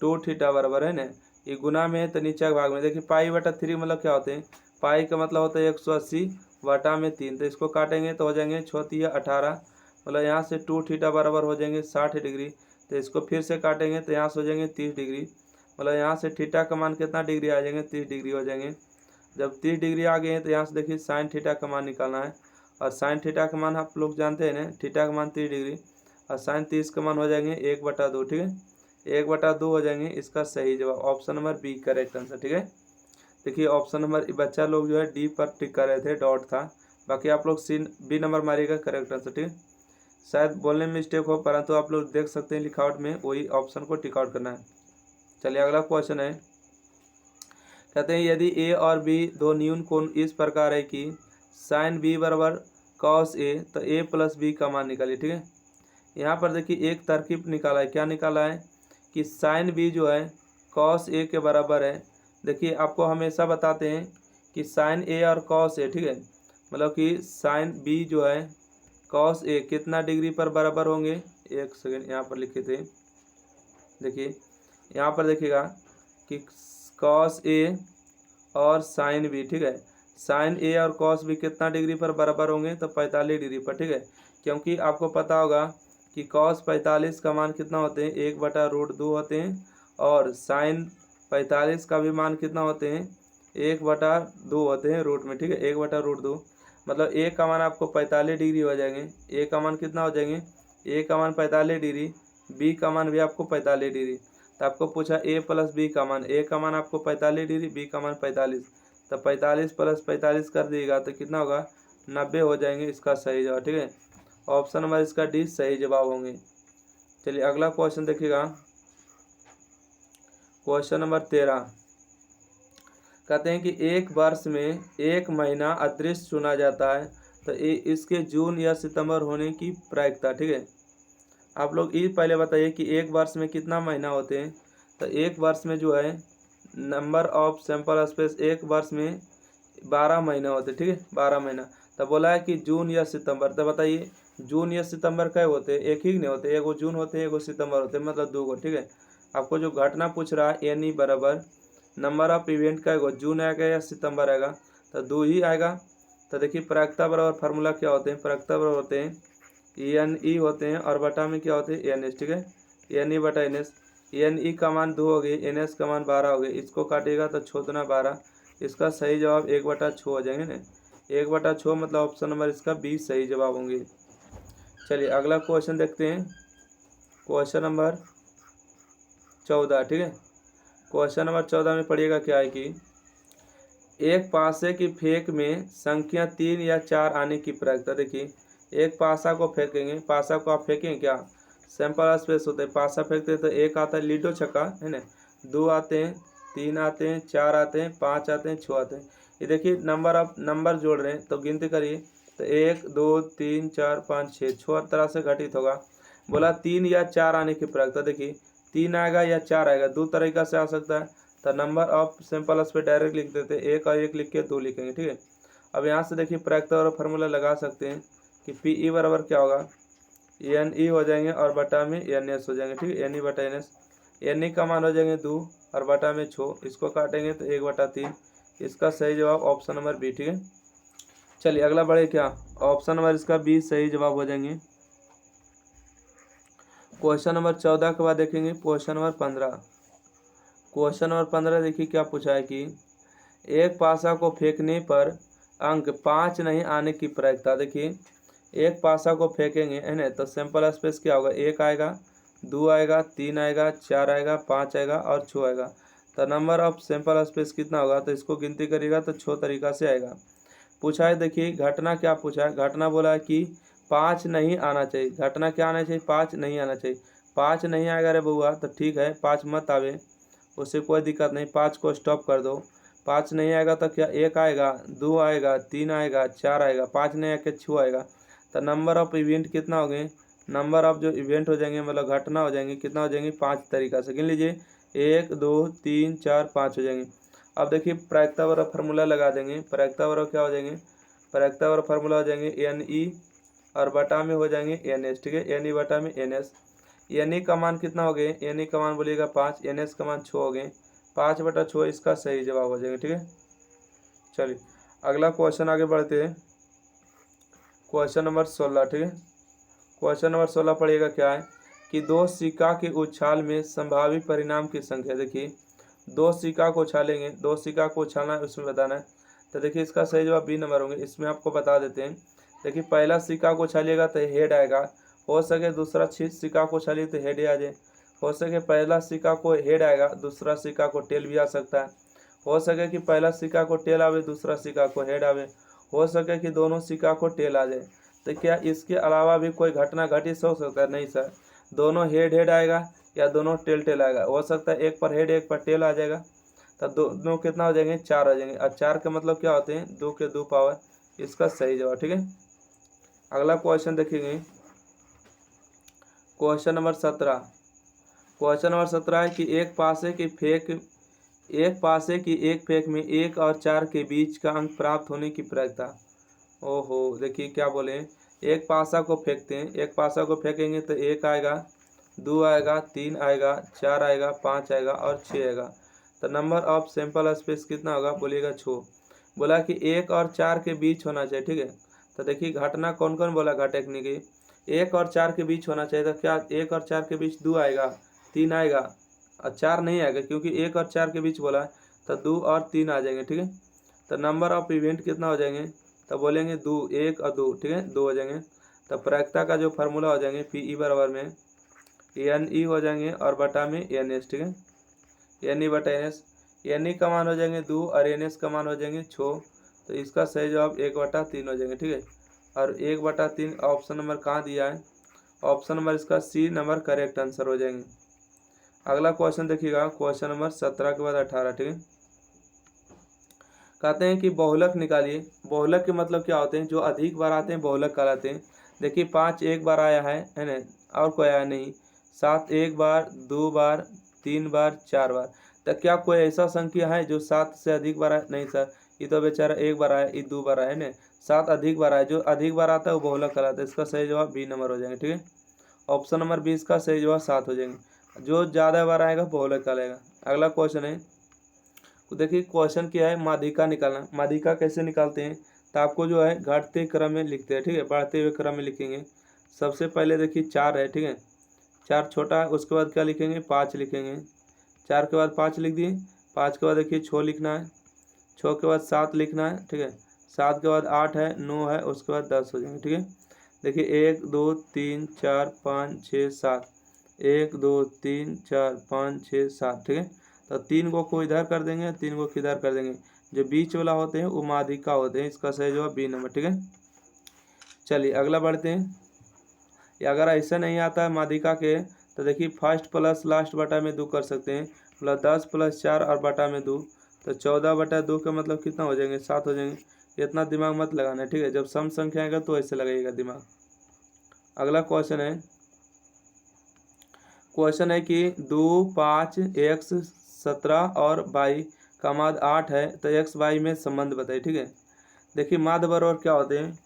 2 थीटा बराबर है ना, ये गुना में है तो नीचे के भाग में, देखिए π/3 मतलब क्या होते हैं, पाई का मतलब होता है 180 बटा में 3, तो इसको काटेंगे तो हो जाएंगे 6 × 18, मतलब यहाँ से 2 थीटा बराबर हो जाएंगे 60 डिग्री, तो इसको फिर से काटेंगे तो यहाँ से हो जाएंगे 30 डिग्री, मतलब यहाँ से थीटा का मान कितना डिग्री आ जाएंगे, 30 डिग्री हो जाएंगे। जब 30 डिग्री आ गए हैं तो यहाँ से देखिए साइन थीटा का मान निकालना है, और साइन थीटा का मान आप लोग जानते हैं ना, थीटा का मान 30 डिग्री और साइन 30 का मान हो जाएंगे 1/2, ठीक है, 1/2 हो जाएंगे। इसका सही जवाब option number B correct answer, ठीक है। देखिए ऑप्शन नंबर बच्चा लोग जो है डी पर टिक कर रहे थे, डॉट था, बाकी आप लोग सी बी नंबर मारिएगा करेक्ट आंसर, ठीक है। शायद बोलने में मिस्टेक हो, परंतु आप लोग देख सकते हैं लिखावट में वही ऑप्शन को टिक आउट करना है। चलिए अगला क्वेश्चन है, कहते हैं यदि ए और बी दो न्यून कोण इस प्रकार है कि साइन बी बराबर कॉस ए, तो ए प्लस बी का मान निकालिए, ठीक है। यहाँ पर देखिए एक तरकीब निकाला है, क्या निकाला है कि साइन बी जो है कॉस ए के बराबर है। देखिए आपको हमेशा बताते हैं कि साइन ए और कॉस ए, ठीक है, मतलब कि साइन बी जो है कॉस ए कितना डिग्री पर बराबर होंगे। एक सेकेंड यहाँ पर लिखे थे, देखिए यहाँ पर देखिएगा कि कॉस ए और साइन बी, ठीक है, साइन ए और कॉस बी कितना डिग्री पर बराबर होंगे, तो 45 डिग्री पर, ठीक है। क्योंकि आपको पता होगा कि कॉस 45 का मान कितना होते हैं, 1/√2 होते हैं, और साइन 45 का भी मान कितना होते हैं, 1/2 होते हैं रूट में, ठीक है, 1/√2। मतलब ए का मान आपको 45 डिग्री हो जाएंगे। ए का मान कितना हो जाएंगे, ए का मान 45 डिग्री, बी का मान भी आपको 45 डिग्री। तो आपको पूछा ए प्लस बी का मान, ए का मान आपको 45 डिग्री, बी का मान 45, तो 45 + 45 कर दिएगा तो कितना होगा, 90 हो जाएंगे इसका सही जवाब, ठीक है। ऑप्शन नंबर इसका डी सही जवाब होंगे। चलिए अगला क्वेश्चन देखिएगा, क्वेश्चन नंबर 13। कहते हैं कि एक वर्ष में एक महीना अदृश्य चुना जाता है, तो इसके जून या सितंबर होने की प्रायिकता, ठीक है। आप लोग ये पहले बताइए कि एक वर्ष में कितना महीना होते हैं। तो एक वर्ष में जो है नंबर ऑफ सैंपल स्पेस, एक वर्ष में 12 महीने होते हैं, ठीक है, 12 महीना। तो बोला है कि जून या सितंबर, तो बताइए जून या सितंबर कई होते हैं, एक ही नहीं होते, एगो जून होते हैं एगो सितंबर होते हैं, मतलब 2 गो, ठीक है। आपको जो घटना पूछ रहा है यानी बराबर नंबर ऑफ इवेंट का एगो जून आएगा या सितंबर आएगा, तो 2 ही आएगा। तो देखिए प्रायिकता बराबर फार्मूला क्या होते हैं, प्रायिकता बराबर होते हैं ENE होते हैं, और बटा में क्या होते हैं NS, ठीक है, NE/NS। NE का मान 2 हो गई, NS का मान 12 हो गए, इसको काटेगा तो 6×2 12। इसका सही जवाब 1/6 हो जाएंगे ना, 1/6 मतलब ऑप्शन नंबर इसका 20 सही जवाब होंगे। चलिए अगला क्वेश्चन देखते हैं, क्वेश्चन नंबर 14, ठीक है। क्वेश्चन नंबर 14 में पढ़िएगा क्या है कि एक पासे की फेंक में संख्या 3 या 4 आने की प्रायिकता। देखिए एक पासा को फेंकेंगे, पासा को आप फेंकेंगे क्या, सैंपल स्पेस होते हैं, पासा फेंकते हैं तो एक आता है लीडो छक्का, है ना, 2 आते हैं, 3 आते हैं, 4 आते हैं, 5 आते हैं, 6 आते हैं। ये देखिए नंबर जोड़ रहे हैं तो गिनती करिए, तो 1 2 3 4 5 6, 6 तरह से घटित होगा। बोला 3 या 4 आने की प्रायिकता। देखिए 3 आएगा या 4 आएगा, 2 तरीका से आ सकता है। तो नंबर ऑफ सैंपल पे डायरेक्ट लिख देते हैं, 1 और 1 लिख के 2 लिखेंगे, ठीक है। अब यहाँ से देखिए प्रायिकता और फार्मूला लगा सकते हैं कि PE बराबर क्या होगा, NE हो जाएंगे और बटा में NS हो जाएंगे, ठीक है, NE/NS। NE का मान हो जाएंगे 2 और बटा में 6, इसको काटेंगे तो 1/3। इसका सही जवाब ऑप्शन नंबर बी, ठीक है। चलिए अगला बढ़े क्या, ऑप्शन नंबर इसका 20 सही जवाब हो जाएंगे। क्वेश्चन नंबर 14 के बाद देखेंगे क्वेश्चन नंबर 15। क्वेश्चन नंबर 15 देखिए क्या पूछा है कि एक पासा को फेंकने पर अंक 5 नहीं आने की प्रायिकता। देखिए एक पासा को फेंकेंगे, है ना, तो सैंपल स्पेस क्या होगा, 1 आएगा, 2 आएगा, 3 आएगा, 4 आएगा, 5 आएगा और 6 आएगा। तो नंबर ऑफ सैंपल स्पेस कितना होगा, तो इसको गिनती करिएगा तो 6 तरीका से आएगा। पूछा है देखिए घटना क्या पूछा है, घटना बोला है कि 5 नहीं आना चाहिए। घटना क्या आना चाहिए, 5 नहीं आना चाहिए। 5 नहीं आएगा रे बउआ तो ठीक है, 5 मत आवे, उससे कोई दिक्कत नहीं, 5 को स्टॉप कर दो। 5 नहीं आएगा तो क्या 1 आएगा, 2 आएगा, 3 आएगा, 4 आएगा, 5 नहीं आके 6 आएगा। तो नंबर ऑफ इवेंट कितना हो गए, नंबर ऑफ जो इवेंट हो जाएंगे मतलब घटना हो जाएंगे, कितना हो जाएंगे, 5 तरीका से गिन लीजिए, 1 2 3 4 5 हो जाएंगे। अब देखिए प्रायिकता वाला फार्मूला लगा देंगे, प्रायिकता वाला क्या हो जाएंगे, प्रायिकता वाला फार्मूला हो जाएंगे NE और बटा में हो जाएंगे NS, ठीक है, NE बटा में NS। NE का मान कितना हो गए, NE का मान बोलिएगा 5, NS का मान 6 हो गए, 5/6 इसका सही जवाब हो जाएगा, ठीक है। चलिए अगला क्वेश्चन आगे बढ़ते हैं, क्वेश्चन नंबर 16, ठीक है। क्वेश्चन नंबर 16 पढ़िएगा क्या है कि 2 सिक्का के उछाल में संभावित परिणाम की संख्या। देखिए 2 सिक्का को उछालेंगे, 2 सिक्का को उछालना है उसमें बताना है। तो देखिए इसका सही जवाब B नंबर होंगे। इसमें आपको बता देते हैं, देखिए पहला सिक्का को उछालिएगा तो हेड आएगा, हो सके दूसरा सिक्का को उछालिए तो हेड आ जाए, हो सके पहला सिक्का को हेड आएगा, दूसरा सिक्का को टेल भी आ सकता है, हो सके कि पहला सिक्का को टेल आवे, दूसरा सिक्का को हेड आवे, हो सके कि दोनों सिक्का को टेल आ जाए। तो क्या इसके अलावा भी कोई घटना घटित हो सकता है, नहीं सर, दोनों हेड आएगा या दोनों टेल आएगा, हो सकता है एक पर हेड एक पर टेल आ जाएगा। तो दोनों कितना हो जाएंगे, 4 हो जाएंगे, और 4 का मतलब क्या होते हैं, 2 के 2 पावर, इसका सही जवाब, ठीक है। अगला क्वेश्चन देखेंगे, क्वेश्चन नंबर 17। क्वेश्चन नंबर 17 है कि एक पासे की एक फेंक में 1 और 4 के बीच का अंक प्राप्त होने की प्रयत्ता। ओहो, देखिए क्या बोले, एक पासा को फेंकते हैं, एक पासा को फेंकेंगे तो 1 आएगा, 2 आएगा, 3 आएगा, 4 आएगा, 5 आएगा और 6 आएगा। तो नंबर ऑफ सैंपल स्पेस कितना होगा, बोलिएगा 6। बोला कि 1 और 4 के बीच होना चाहिए, ठीक है। तो देखिए घटना कौन कौन बोला घटेगी की, 1 और 4 के बीच होना चाहिए। तो क्या 1 और 4 के बीच 2 आएगा, 3 आएगा और 4 नहीं आएगा, क्योंकि 1 और 4 के बीच बोला है, तो 2 और 3 आ जाएंगे, ठीक है। तो नंबर ऑफ इवेंट कितना हो जाएंगे, तो बोलेंगे 2, 1 और 2, ठीक है, 2 हो जाएंगे। तो प्रायिकता का जो फार्मूला हो जाएंगे पी बराबर में एन ई हो जाएंगे और बटा में एन एस, ठीक है, एन ई बटा एन एस। एन ई का मान हो जाएंगे 2 और एन एस का मान हो जाएंगे 6। तो इसका सही जवाब 1/3 हो जाएंगे, ठीक है। और 1/3 ऑप्शन नंबर कहाँ दिया है, ऑप्शन नंबर इसका सी नंबर करेक्ट आंसर हो जाएंगे। अगला क्वेश्चन देखिएगा, क्वेश्चन नंबर 17 के बाद 18, ठीक है। कहते हैं कि बहुलक निकालिए। बहुलक के मतलब क्या होते हैं, जो अधिक बार आते हैं बहुलक कहलाते हैं। देखिए 5 एक बार आया है ना, और कोई आया नहीं। 7 एक बार, 2 बार, 3 बार, 4 बार। तो क्या कोई ऐसा संख्या है जो 7 से अधिक बार आया, नहीं सर, ये तो बेचारा एक बार आया, ये 2 बार आया है ना। 7 अधिक बार आया, जो अधिक बार आता है वो बहुलक कहलाता है। इसका सही जवाब बी नंबर हो जाएंगे, ठीक है। ऑप्शन नंबर 20 का सही जवाब 7 हो जाएंगे। जो ज़्यादा बार आएगा बहुलक कहलाएगा। अगला क्वेश्चन है, तो देखिए क्वेश्चन क्या है, माध्यिका निकालना। माध्यिका कैसे निकालते हैं, तो आपको जो है घटते क्रम में लिखते हैं, ठीक है, बढ़ते हुए क्रम में लिखेंगे। सबसे पहले देखिए 4 है, ठीक है, 4 छोटा है, उसके बाद क्या लिखेंगे, 5 लिखेंगे। 4 के बाद 5 लिख दिए। 5 के बाद देखिए 6 लिखना है। 6 के बाद 7 लिखना है, ठीक है। 7 के बाद 8 है, 9 है, उसके बाद 10 हो जाएंगे, ठीक है। देखिए 1 2 3 4 5 6 7, 1 2 3 4 5 6 7, ठीक है। तो 3 को इधर कर देंगे, 3 को किधर कर देंगे। जो बीच वाला होते हैं वो माध्यिका होते हैं। इसका सही जवाब बी नंबर, ठीक है। चलिए अगला बढ़ते हैं। या अगर ऐसा नहीं आता है माध्यिका के, तो देखिए फर्स्ट प्लस लास्ट बटा में 2 कर सकते हैं। मतलब 10 + 4 और बटा में 2, तो 14/2 का मतलब कितना हो जाएंगे, 7 हो जाएंगे। इतना दिमाग मत लगाना है, ठीक है। जब सम संख्या आएगा तो ऐसे लगाइएगा दिमाग। अगला क्वेश्चन है कि 2 5 x 17 और y का माध्य 8 है, तो x y में संबंध बताइए, ठीक है। देखिए माध्य बराबर क्या होते हैं,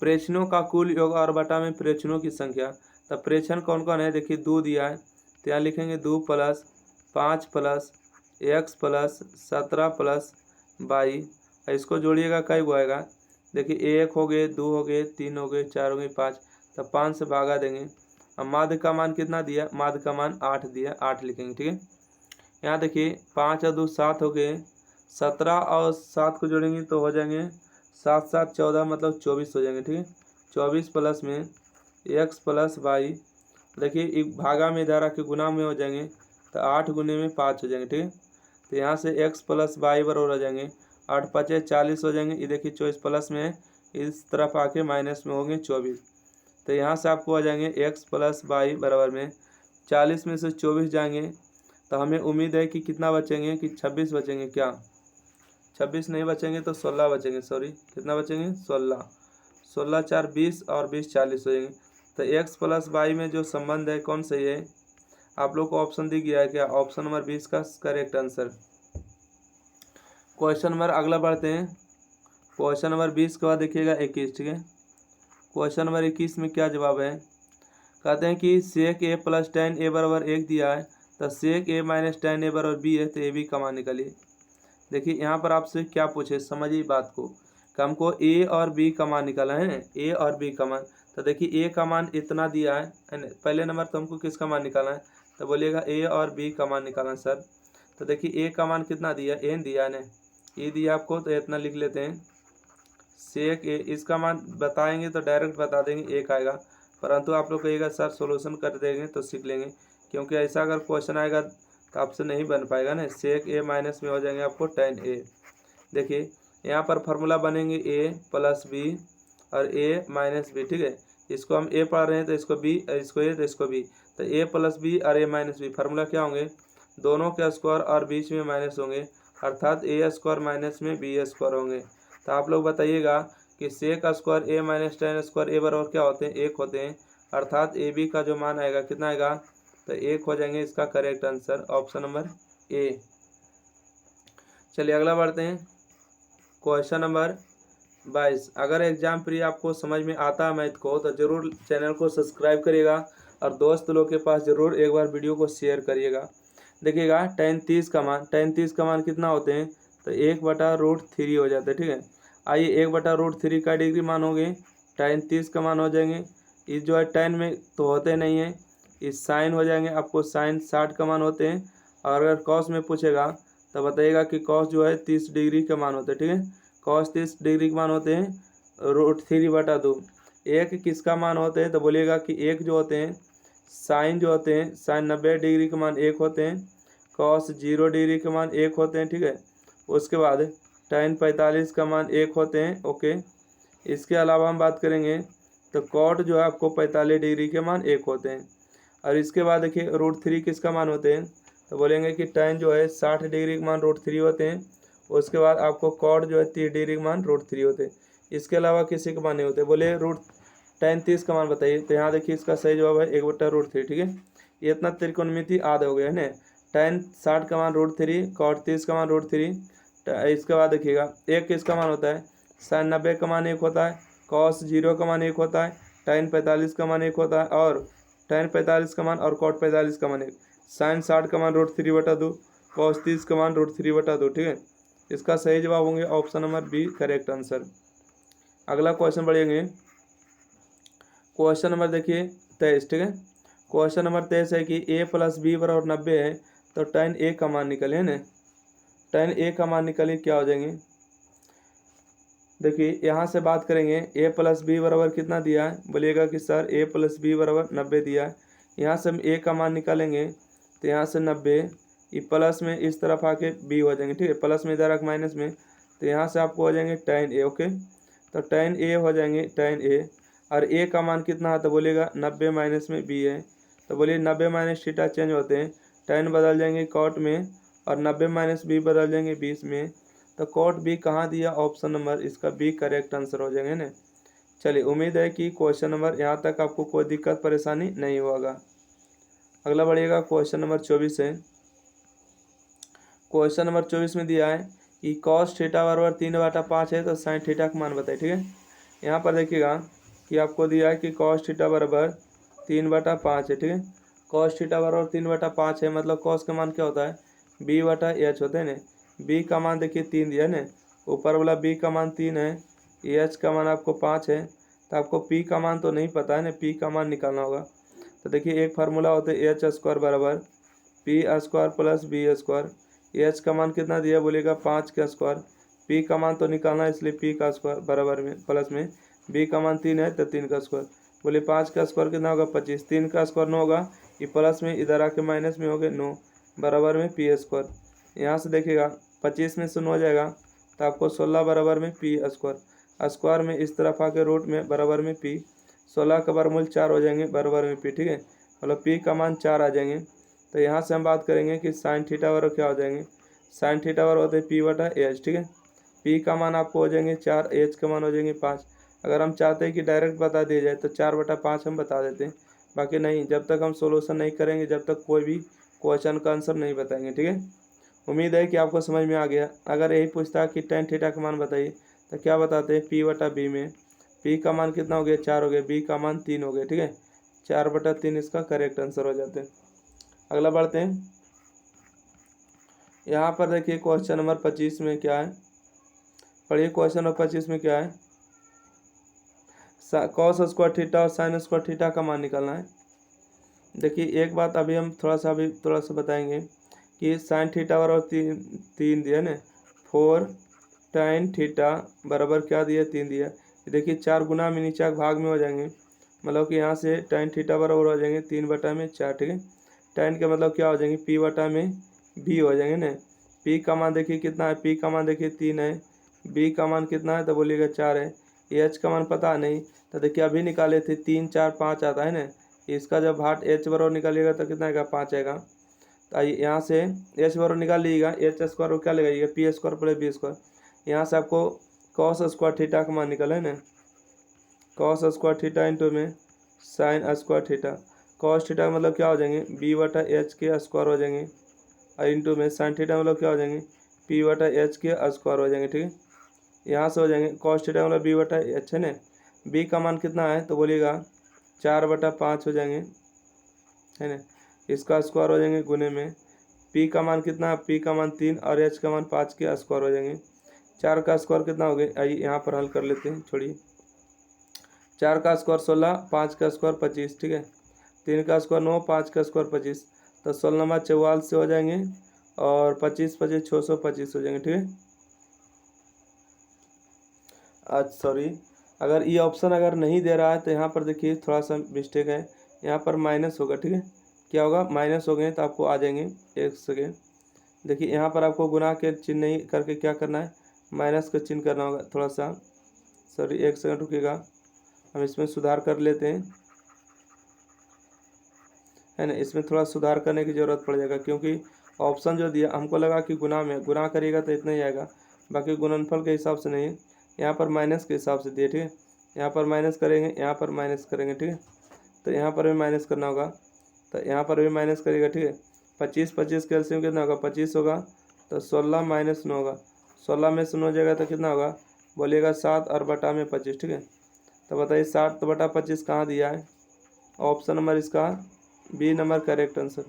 प्रेक्षणों का कुल योग और बटा में प्रेक्षणों की संख्या। तब प्रेक्षण कौन कौन है, देखिए 2 दिया है, तो यहाँ लिखेंगे 2 + 5 + x + 17 + y। इसको जोड़िएगा कई गो आएगा, देखिए 1 हो गए, 2 हो गए, 3 हो गए, 4 हो गए, 5। तब 5 से भागा देंगे। अब माध्य का मान कितना दिया, माध्य का मान 8 दिया, 8 लिखेंगे, ठीक है। यहाँ देखिए 5 और 2 7 हो गए, 17 और 7 को जोड़ेंगे तो हो जाएंगे 7 7 14, मतलब 24 हो जाएंगे, ठीक है। 24 प्लस में x + y, देखिए एक भागा में इधर आके गुना में हो जाएंगे, तो 8 गुने में 5 हो जाएंगे, ठीक है। तो यहाँ से x + y बराबर हो जाएंगे 8 × 5 = 40 हो जाएंगे। ये देखिए 24 प्लस में इस तरफ आके माइनस में होंगे 24। तो यहाँ से आपको आ जाएंगे x + y बराबर में 40 में से 24 जाएंगे, तो हमें उम्मीद है कि कितना बचेंगे, कि 26 बचेंगे। क्या 26 नहीं बचेंगे तो 16 बचेंगे, सॉरी कितना बचेंगे, 16। 16 4 20 और 20 40 हो जाएंगे। तो x + y में जो संबंध है कौन सही है, आप लोग को ऑप्शन दी गया है क्या, ऑप्शन नंबर 20 का करेक्ट आंसर। क्वेश्चन नंबर अगला बढ़ते हैं। क्वेश्चन नंबर 20 के बाद देखिएगा 21, ठीक है। क्वेश्चन नंबर 21 में क्या जवाब है, कहते हैं कि sec a + tan a बराबर 1 दिया है, तो sec a - tan a बराबर b है, तो ए बी का मान निकालिए। देखिए यहाँ पर आपसे क्या पूछे, समझिए बात को। हमको a और b का मान निकाला है, a और b का मान। तो देखिए a का मान इतना दिया है ना, पहले नंबर तो हमको किसका मान निकालना है, तो बोलिएगा a और b का मान निकालना सर। तो देखिए a का मान कितना दिया, n दिया है ना, ये दिया आपको, तो इतना लिख लेते हैं। sec a, इसका मान बताएंगे तो डायरेक्ट बता देंगे 1 आएगा, परंतु आप लोग कहिएगा सर सोल्यूशन कर देंगे तो सीख लेंगे, क्योंकि ऐसा अगर क्वेश्चन आएगा तो आपसे नहीं बन पाएगा ना। sec a माइनस में हो जाएंगे आपको tan a। देखिए यहाँ पर फार्मूला बनेंगे a + b और a - b, ठीक है। इसको हम a पढ़ रहे हैं तो इसको b, इसको a तो इसको b, तो a + b और a - b फार्मूला क्या होंगे, दोनों के स्क्वायर और बीच में माइनस होंगे, अर्थात a² - में b² होंगे। तो आप लोग बताइएगा कि sec² a - tan² a बराबर क्या होते हैं, 1 होते हैं, अर्थात ए बी का जो मान आएगा कितना आएगा, तो 1 हो जाएंगे इसका correct answer, option number A. चलिए अगला बढ़ते हैं, क्वेश्चन नंबर 22। अगर एग्जाम प्री आपको समझ में आता है मैथ को तो जरूर चैनल को सब्सक्राइब करिएगा और दोस्त लोग के पास जरूर एक बार वीडियो को शेयर करिएगा। देखिएगा tan 30 का मान कितना होते हैं, तो 1/√3 हो जाता है, ठीक है। आइए 1/√3 का डिग्री मान होंगे, tan 30 का मान हो जाएंगे, इस जो है tan में तो होते नहीं है, इस साइन हो जाएंगे, आपको साइन 60 का मान होते हैं। और अगर कॉस में पूछेगा तो बताइएगा कि कॉस जो है 30 डिग्री का मान होता है, ठीक है। कॉस 30 डिग्री के मान होते हैं √3/2। एक किसका मान होते हैं, तो बोलिएगा कि एक जो होते हैं साइन जो होते हैं, साइन 90 डिग्री के मान 1 होते हैं, कॉस 0 डिग्री के मान 1 होते हैं, ठीक है। उसके बाद tan 45 का मान 1 होते हैं, ओके। इसके अलावा हम बात करेंगे तो कॉट जो है आपको 45 डिग्री के मान 1 होते हैं। और इसके बाद देखिए √3 किसका मान होते हैं, तो बोलेंगे कि tan जो है 60 डिग्री के मान √3 होते हैं। उसके बाद आपको कॉट जो है 30 डिग्री के मान √3 होते हैं। इसके अलावा किसी के मान नहीं होते। बोले tan 30 का मान बताइए, तो यहाँ देखिए इसका सही जवाब है 1/√3, ठीक है। ये इतना त्रिकोणमिति आधा हो गया है ना। tan 60 का मान √3, कॉट 30 का मान √3। इसके बाद देखिएगा एक किसका मान होता है, साइन 90 का मान 1 होता है, कॉस 0 का मान 1 होता है, tan 45 का मान 1 होता है, और tan 45 का मान और कॉट 45 का मान 1, साइन 60 का मान √3/2, कॉस 30 का मान √3/2, ठीक है। इसका सही जवाब होंगे option number B correct answer. अगला क्वेश्चन बढ़ेंगे, क्वेश्चन नंबर देखिए 23, ठीक है। क्वेश्चन नंबर 23 है कि a + b = 90 है, तो tan a का मान निकले ना। tan a का मान निकले क्या हो जाएंगे, देखिए यहाँ से बात करेंगे a + b बराबर कितना दिया है, बोलिएगा कि सर a + b = 90 दिया है। यहाँ से हम a का मान निकालेंगे तो यहाँ से 90, ये प्लस में इस तरफ आके b हो जाएंगे, ठीक है। प्लस में इधर आके माइनस में, तो यहाँ से आपको हो जाएंगे tan a, ओके। तो tan a हो जाएंगे tan a, और a का मान कितना है, तो बोलिएगा 90 माइनस में b है, तो बोलिए 90 माइनस थीटा चेंज होते हैं, tan बदल जाएंगे कॉट में, और 90 माइनस b बदल जाएंगे 20 में। तो कॉट बी कहाँ दिया, ऑप्शन नंबर इसका बी करेक्ट आंसर हो जाएंगे ना। चलिए उम्मीद है कि क्वेश्चन नंबर यहाँ तक आपको कोई दिक्कत परेशानी नहीं होगा। अगला बढ़िएगा, क्वेश्चन नंबर 24 है। क्वेश्चन नंबर 24 में दिया है कि cos थीटा बराबर 3/5 है, तो साइन थीटा का मान बताए, ठीक है। यहाँ पर देखिएगा कि आपको दिया है कि cos थीटा बराबर 3/5 है, ठीक है। cos थीटा बराबर 3/5 है, मतलब cos का मान क्या होता है, b/h होता है ना। b का मान देखिए 3 दिया है ना, ऊपर वाला b का मान 3 है, h का मान आपको 5 है, तो आपको p का मान तो नहीं पता है ना, p का मान निकालना होगा। तो देखिए एक फार्मूला होता है h² बराबर p² + b²। एच का मान कितना दिया, बोलेगा 5 का स्क्वायर, पी का मान तो निकालना है इसलिए पी का स्क्वायर बराबर में प्लस में, बी का मान 3 है तो 3 का स्क्वायर। बोले 5 का स्क्वायर कितना होगा 25, 3 का स्क्वायर 9 होगा, ये प्लस में इधर आके माइनस में हो गए 9 बराबर में p²। यहाँ से देखिएगा 25 में 0 हो जाएगा, तो आपको 16 बराबर में p²। स्क्वायर में इस तरफ आके रूट में बराबर में p, 16 का वर्गमूल 4 हो जाएंगे बराबर में p, ठीक है। मतलब p का मान 4 आ जाएंगे। तो यहाँ से हम बात करेंगे कि साइन थीटा बराबर क्या हो जाएंगे, साइन थीटा बराबर होते हैं p/h, ठीक है। p का मान आपको हो जाएंगे 4, h का मान हो जाएंगे 5। अगर हम चाहते हैं कि डायरेक्ट बता दिया जाए तो 4/5 हम बता देते हैं, बाकी नहीं, जब तक हम सोल्यूशन नहीं करेंगे जब तक कोई भी क्वेश्चन का आंसर नहीं बताएंगे, ठीक है। उम्मीद है कि आपको समझ में आ गया। अगर यही पूछता है कि tan थीटा का मान बताइए तो क्या बताते हैं, p/b में p का मान कितना हो गया 4 हो गया, b का मान 3 हो गया, ठीक है। 4/3 इसका करेक्ट आंसर हो जाते हैं। अगला बढ़ते हैं, यहाँ पर देखिए क्वेश्चन नंबर 25 में क्या है, पढ़िए क्वेश्चन नंबर 25 में क्या है, cos² थीटा और sin² थीटा का मान निकालना है। देखिए एक बात अभी हम थोड़ा सा बताएंगे कि साइन थीटा बराबर 3 दिया ना, 4 tan थीटा बराबर क्या दिया 3 दिया। देखिए 4 गुना में नीचे भाग में हो जाएंगे, मतलब कि यहाँ से tan थीटा बराबर हो जाएंगे 3/4, ठीक है। tan का मतलब क्या हो जाएंगे p/b हो जाएंगे ना। p का मान देखिए कितना है, p का मान देखिए 3 है, b का मान कितना है तो बोलिएगा 4 है, h का मान पता नहीं, तो देखिए अभी निकाले थे 3 4 5 आता है ना, इसका जब भाट h बराबर निकालिएगा तो कितना आएगा 5 आएगा। तो आइए यहाँ से h बराबर निकाल लीजिएगा, h² क्या लगाइएगा p² + b²। यहाँ से आपको cos² थीटा का मान निकला है ना, cos² थीटा इंटू में sin² थीटा, कॉस थीटा मतलब क्या हो जाएंगे, बी बटा एच के स्क्वायर हो जाएंगे, और इंटू में साइन थीटा मतलब क्या हो जाएंगे, पी बटा एच के स्क्वायर हो जाएंगे। ठीक है, यहाँ से हो जाएंगे कॉस थीटा मतलब बी बटा एच है ना, बी का मान कितना है तो बोलिएगा 4/5 हो जाएंगे है ना, इसका स्क्वायर हो जाएंगे गुने में पी का मान कितना है, पी का मान 3 और एच का मान 5 के स्क्वायर हो जाएंगे। 4 का स्क्वायर कितना हो गया, आइए यहाँ पर हल कर लेते हैं, छोड़िए। 4 का स्क्वायर 16, 5 का स्क्वायर 25, ठीक है, 3 का स्क्वायर 9, 5 का स्क्वायर 25, तो 16 नंबर 44 से हो जाएंगे, और 25 25 625 हो जाएंगे। ठीक है, आज सॉरी, अगर ये ऑप्शन अगर नहीं दे रहा है तो यहाँ पर देखिए थोड़ा सा मिस्टेक है, यहाँ पर माइनस होगा। ठीक है, क्या होगा, माइनस हो गए तो आपको आ जाएंगे। एक सेकेंड, देखिए यहाँ पर आपको गुना के चिन्ह नहीं करके क्या करना है, माइनस का चिन्ह करना होगा। थोड़ा सा सॉरी, एक सेकंड रुकिएगा, हम इसमें सुधार कर लेते हैं, है ना, इसमें थोड़ा सुधार करने की ज़रूरत पड़ जाएगा, क्योंकि ऑप्शन जो दिया हमको लगा कि गुना में गुना करिएगा तो इतना ही आएगा, बाकी गुणनफल के हिसाब से नहीं, यहाँ पर माइनस के हिसाब से दिए। ठीक है, यहाँ पर माइनस करेंगे, यहाँ पर माइनस करेंगे। ठीक है, तो यहाँ पर भी माइनस करना होगा, तो यहाँ पर भी माइनस करिएगा। ठीक है, 25 25 का एलसीएम कितना होगा, 25 होगा, तो 16 माइनस 9 होगा, 16 में से 9 जाएगा तो कितना होगा, बोलिएगा 7 और बटा में 25। ठीक है, तो बताइए 7 बटा 25 कहाँ दिया है, ऑप्शन नंबर इसका B number correct answer,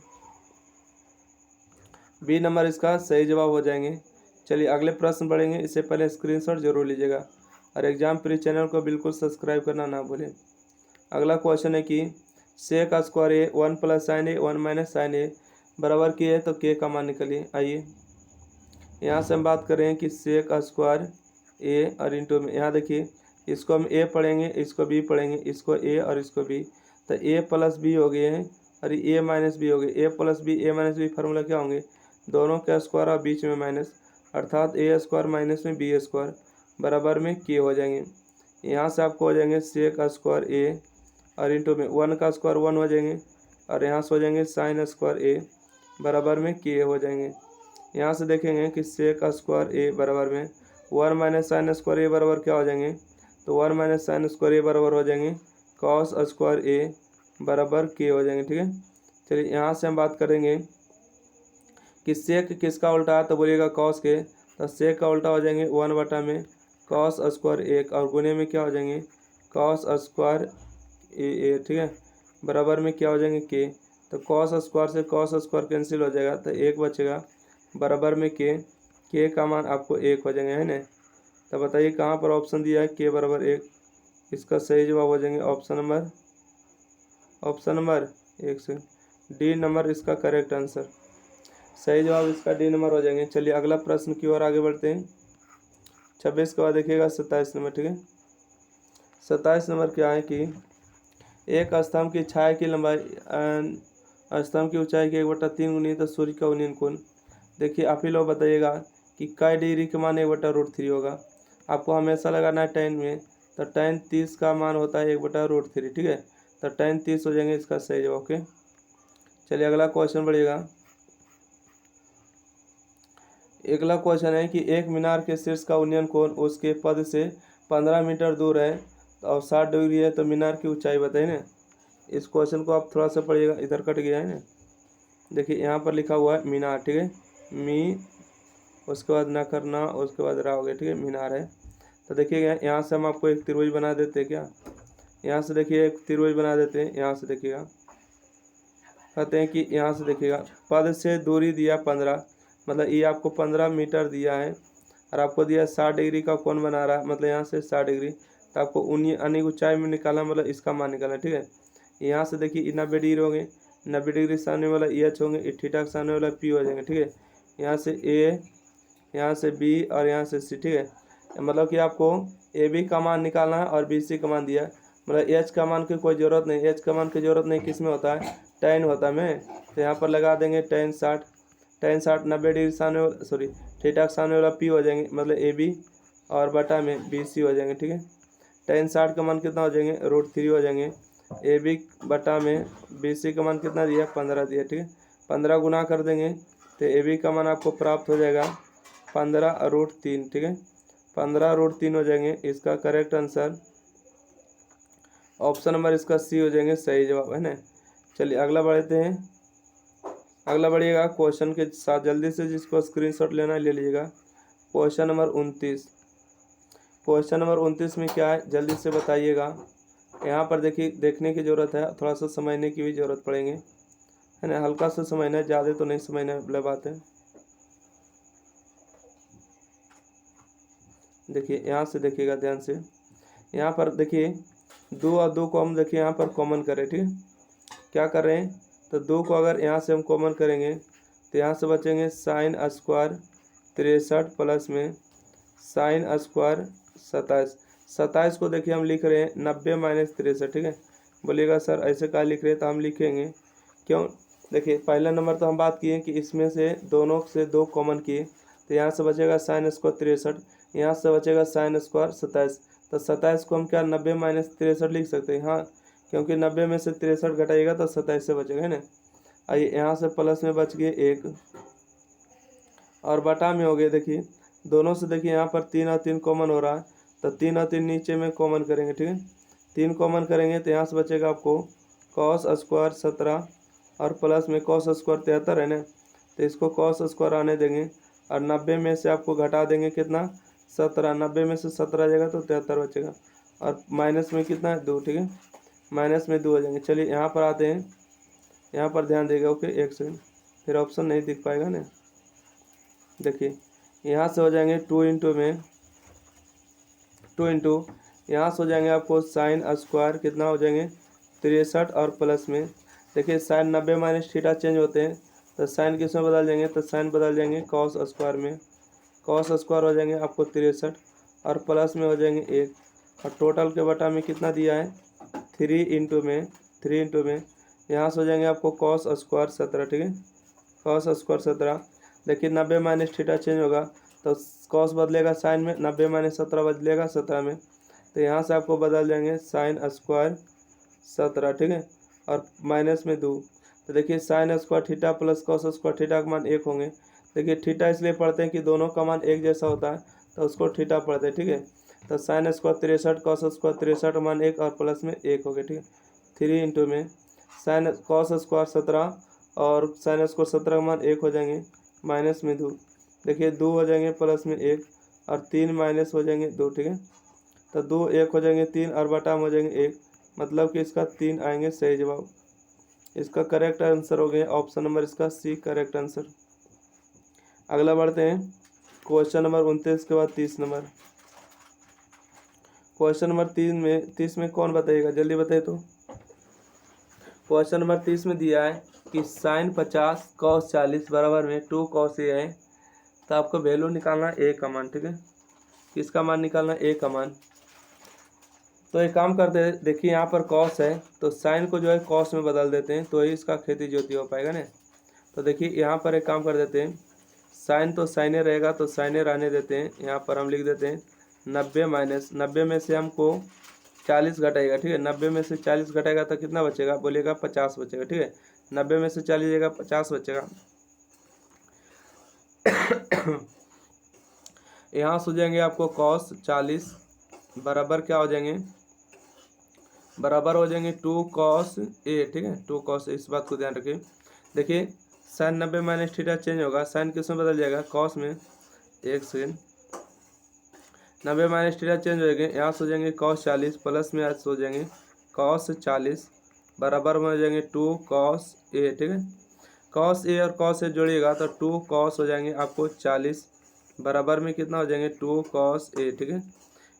B number इसका सही जवाब हो जाएंगे। चलिए अगले प्रश्न पढ़ेंगे, इससे पहले स्क्रीनशॉट जरूर लीजिएगा, और एग्जाम प्री चैनल को बिल्कुल सब्सक्राइब करना ना भूलें। अगला क्वेश्चन है कि सेक स्क्वायर ए 1 प्लस साइन ए 1 माइनस साइन ए बराबर की है तो के का मान निकलिए। आइए यहाँ से हम बात कर रहे हैं कि सेक स्क्वायर ए और इंटू में, यहाँ देखिए इसको हम ए पढ़ेंगे, इसको बी पढ़ेंगे, इसको ए और इसको बी, तो ए प्लस बी हो गए हैं और ए माइनस बी हो गए। ए प्लस बी ए माइनस बी फार्मूला क्या होंगे, दोनों का स्क्वायर और बीच में माइनस, अर्थात ए स्क्वायर माइनस में बी स्क्वायर बराबर में के हो जाएंगे। यहाँ से आपको हो जाएंगे सेक स्क्वायर ए और इंटू में 1 का स्क्वायर 1 हो जाएंगे, और यहाँ से हो जाएंगे साइन स्क्वायर ए बराबर में के हो जाएंगे। यहाँ से देखेंगे कि सेक स्क्वायर ए बराबर में 1 माइनस साइन स्क्वायर ए बराबर क्या हो जाएंगे, तो 1 माइनस साइन स्क्वायर ए बराबर हो जाएंगे कॉस स्क्वायर ए बराबर के हो जाएंगे। ठीक है, चलिए यहाँ से हम बात करेंगे कि सेक किसका उल्टा है, तो बोलिएगा कॉस के, तो सेक का उल्टा हो जाएंगे 1 बटा में कॉस स्क्वायर ए, और गुने में क्या हो जाएंगे कॉस स्क्वायर ए। ठीक है, बराबर में क्या हो जाएंगे के, तो कॉस स्क्वायर से कॉस स्क्वायर कैंसिल हो जाएगा, तो एक बचेगा बराबर में के का मान आपको 1 हो जाएंगे, है ना। तो बताइए कहाँ पर ऑप्शन दिया है के बराबर 1, इसका सही जवाब हो जाएंगे ऑप्शन नंबर 1 से डी नंबर इसका करेक्ट आंसर, सही जवाब इसका डी नंबर हो जाएंगे। चलिए अगला प्रश्न की ओर आगे बढ़ते हैं। 26 के बाद देखिएगा 27 नंबर। ठीक है, 27 नंबर क्या है कि एक स्तंभ की छाया की लंबाई स्तंभ की ऊंचाई की 1/3 गुनी तो सूर्य का उन्नयन कोण, देखिए आप ही लोग बताइएगा कि कै डिग्री का मान 1/√3 होगा। आपको हमेशा लगाना है tan में, तो tan 30 का मान होता है 1/√3। ठीक है, तो tan 30 हो जाएंगे इसका सही जवाब। ओके, चलिए अगला क्वेश्चन बढ़िएगा। अगला क्वेश्चन है कि एक मीनार के शीर्ष का उन्नयन कोण उसके पद से 15 मीटर दूर है और 60 डिग्री है, तो मीनार की ऊंचाई बताइए ना। इस क्वेश्चन को आप थोड़ा सा पढ़िएगा, इधर कट गया है ना, देखिए यहाँ पर लिखा हुआ है मीनार। ठीक है, मी उसके बाद ना करना, उसके बाद रा हो गया। ठीक है, मीनार है, तो देखिएगा यहाँ से हम आपको एक त्रिभुज बना देते हैं क्या, यहाँ से देखिए एक त्रिभुज बना देते हैं। यहाँ से देखिएगा कहते हैं कि यहाँ से देखिएगा पद से दूरी दिया 15, मतलब ये आपको 15 मीटर दिया है, और आपको दिया 60 डिग्री का कोण बना रहा है, मतलब यहाँ से 60 डिग्री, तो आपको अन्य ऊंचाई में निकालना, मतलब इसका मान निकालना। ठीक है, यहाँ से देखिए 90 डिग्री होंगे, 90 डिग्री सामने वाला एच होंगे, थीटा के सामने वाला पी हो जाएंगे। ठीक है, यहाँ से ए, यहाँ से बी और यहाँ से सी। ठीक है, मतलब कि आपको ए बी का मान निकालना है और बी सी का मान दिया है, मतलब एच का मान की कोई ज़रूरत नहीं, एच का मान की ज़रूरत नहीं, किस में होता है tan होता है में, तो यहाँ पर लगा देंगे tan 60 90 डिग्री सामने सॉरी थीटा के सामने वाला पी हो जाएंगे, मतलब ए बी और बटा में बी सी हो जाएंगे। ठीक है, tan 60 का मान कितना हो जाएंगे √3 हो जाएंगे, ए बी बटा में बी सी का मान कितना दिया 15 दिया। ठीक है, 15 गुना कर देंगे तो ए बी का मान आपको प्राप्त हो जाएगा 15√3। ठीक है, 15√3 हो जाएंगे, इसका करेक्ट आंसर ऑप्शन नंबर इसका सी हो जाएंगे सही जवाब, है ना। चलिए अगला बढ़ते हैं, अगला बढ़िएगा क्वेश्चन के साथ जल्दी से, जिसको स्क्रीनशॉट लेना है ले लीजिएगा। क्वेश्चन नंबर 29, क्वेश्चन नंबर 29 में क्या है जल्दी से बताइएगा। यहाँ पर देखिए देखने की ज़रूरत है, थोड़ा सा समझने की भी ज़रूरत पड़ेंगे, है ना, हल्का सा समझना है, ज़्यादा तो नहीं समझना वाला बात है। देखिए यहाँ से देखिएगा ध्यान से, यहाँ पर देखिए 2 और 2 को हम देखिए यहाँ पर कॉमन करें, ठीक है, क्या कर रहे हैं, तो 2 को अगर यहाँ से हम कॉमन करेंगे तो यहाँ से बचेंगे साइन स्क्वायर 63 प्लस में साइन स्क्वायर 27। 27 को देखिए हम लिख रहे हैं 90 माइनस 63, ठीक है। बोलिएगा सर ऐसे क्या लिख रहे हैं, तो हम लिखेंगे क्यों, देखिए पहला नंबर तो हम बात किए कि इसमें से दोनों से 2 कॉमन किए, तो यहाँ से बचेगा साइन स्क्वायर 63, यहाँ से बचेगा साइन स्क्वायर 27। तो 27 को हम क्या 90 माइनस 63 लिख सकते हैं, हाँ, क्योंकि 90 में से 63 घटाइएगा तो 27 से बचेगा, है ना। आइए यहाँ से प्लस में बच गए 1 और बटा में हो गए, देखिए दोनों से देखिए यहाँ पर 3 और 3 कॉमन हो रहा है, तो 3 और 3 नीचे में कॉमन करेंगे, ठीक है, 3 कॉमन करेंगे तो यहाँ से बचेगा आपको कॉस स्क्वायर 17 और प्लस में कॉस स्क्वायर 73 है ना, तो इसको कॉस स्क्वायर आने देंगे और 90 में से आपको घटा देंगे कितना 17, 90 में से 17 जाएगा तो 73 बचेगा और माइनस में कितना है 2, ठीक है, माइनस में 2 हो जाएंगे। चलिए यहाँ पर आते हैं, यहाँ पर ध्यान देगा, ओके एक सेकंड, फिर ऑप्शन नहीं दिख पाएगा ना। देखिए यहाँ से हो जाएंगे 2 इंटू में 2 इंटू यहाँ से हो जाएंगे आपको साइन स्क्वायर कितना हो जाएंगे 63 और प्लस में देखिए साइन 90 माइनस थीटा चेंज होते हैं, तो साइन किस में बदल जाएंगे, तो साइन बदल जाएंगे कॉस स्क्वायर में, कॉस स्क्वायर हो जाएंगे आपको 63 और प्लस में हो जाएंगे 1 और टोटल के बटा में कितना दिया है 3 इंटू में 3 इंटू में यहाँ से हो जाएंगे आपको कॉस स्क्वायर 17, ठीक है, कॉस स्क्वायर 17। देखिए 90 माइनस थीटा चेंज होगा तो कॉस बदलेगा साइन में, 90 माइनस 17 बदलेगा 17 में, तो यहाँ से आपको बदल जाएंगे साइन स्क्वायर 17, ठीक है, और माइनस में 2, तो देखिए sine square theta plus cos square theta का मान 1 होंगे। देखिए थीटा इसलिए पढ़ते हैं कि दोनों का मान एक जैसा होता है तो उसको थीटा पढ़ते हैं, ठीक है। तो साइन स्क्वायर 63 कॉस स्क्वायर 63 मान 1 और प्लस में 1 हो गया, ठीक है, 3 इंटू में साइन कॉस स्क्वायर 17 और साइन स्क्वायर 17 का मान 1 हो जाएंगे माइनस में 2, देखिए 2 हो जाएंगे प्लस में 1 और 3 माइनस हो जाएंगे 2, ठीक है, तो 2 1 हो जाएंगे 3 और बटा में हो जाएंगे 1, मतलब कि इसका 3 आएंगे सही जवाब। इसका करेक्ट आंसर हो गया ऑप्शन नंबर इसका सी करेक्ट आंसर। अगला बढ़ते हैं क्वेश्चन नंबर 29 के बाद 30 नंबर। क्वेश्चन नंबर 30 में कौन बताइएगा जल्दी बताइए। तो क्वेश्चन नंबर 30 में दिया है कि साइन 50 कॉस 40 बराबर में 2 कॉस ए है, तो आपको वैल्यू निकालना है ए का मान, ठीक है, किसका मान निकालना है ए का मान। तो एक काम करते हैं, देखिए यहाँ पर कॉस है तो साइन को जो है कॉस में बदल देते हैं तो ही इसका खेती ज्योति हो पाएगा ना। तो देखिए यहाँ पर एक काम कर देते हैं, साइन तो साइने रहेगा तो साइने रहने देते हैं, यहाँ पर हम लिख देते हैं 90 माइनस 90 में से हमको 40 घटाएगा, ठीक है, 90 में से 40 घटाएगा तो कितना बचेगा, बोलेगा 50 बचेगा, ठीक है, 90 में से 40 जाएगा 50 बचेगा। यहाँ से हो जाएंगे आपको कॉस 40 बराबर क्या हो जाएंगे, बराबर हो जाएंगे 2 कॉस ए, ठीक है, 2 कॉस ए, इस बात को ध्यान रखिए। देखिए साइन 90 माइनस थीटा चेंज होगा, साइन किस में बदल जाएगा कॉस में, एक सेकेंड, 90 माइनस थीटा चेंज हो जाएंगे, यहाँ से हो जाएंगे कॉस 40 प्लस में आज हो जाएंगे कॉस 40 बराबर में हो जाएंगे 2 कॉस ए, ठीक है, कॉस ए और कॉस ए जोड़िएगा तो 2 कॉस हो जाएंगे आपको 40 बराबर में कितना हो जाएंगे 2 कॉस ए, ठीक है।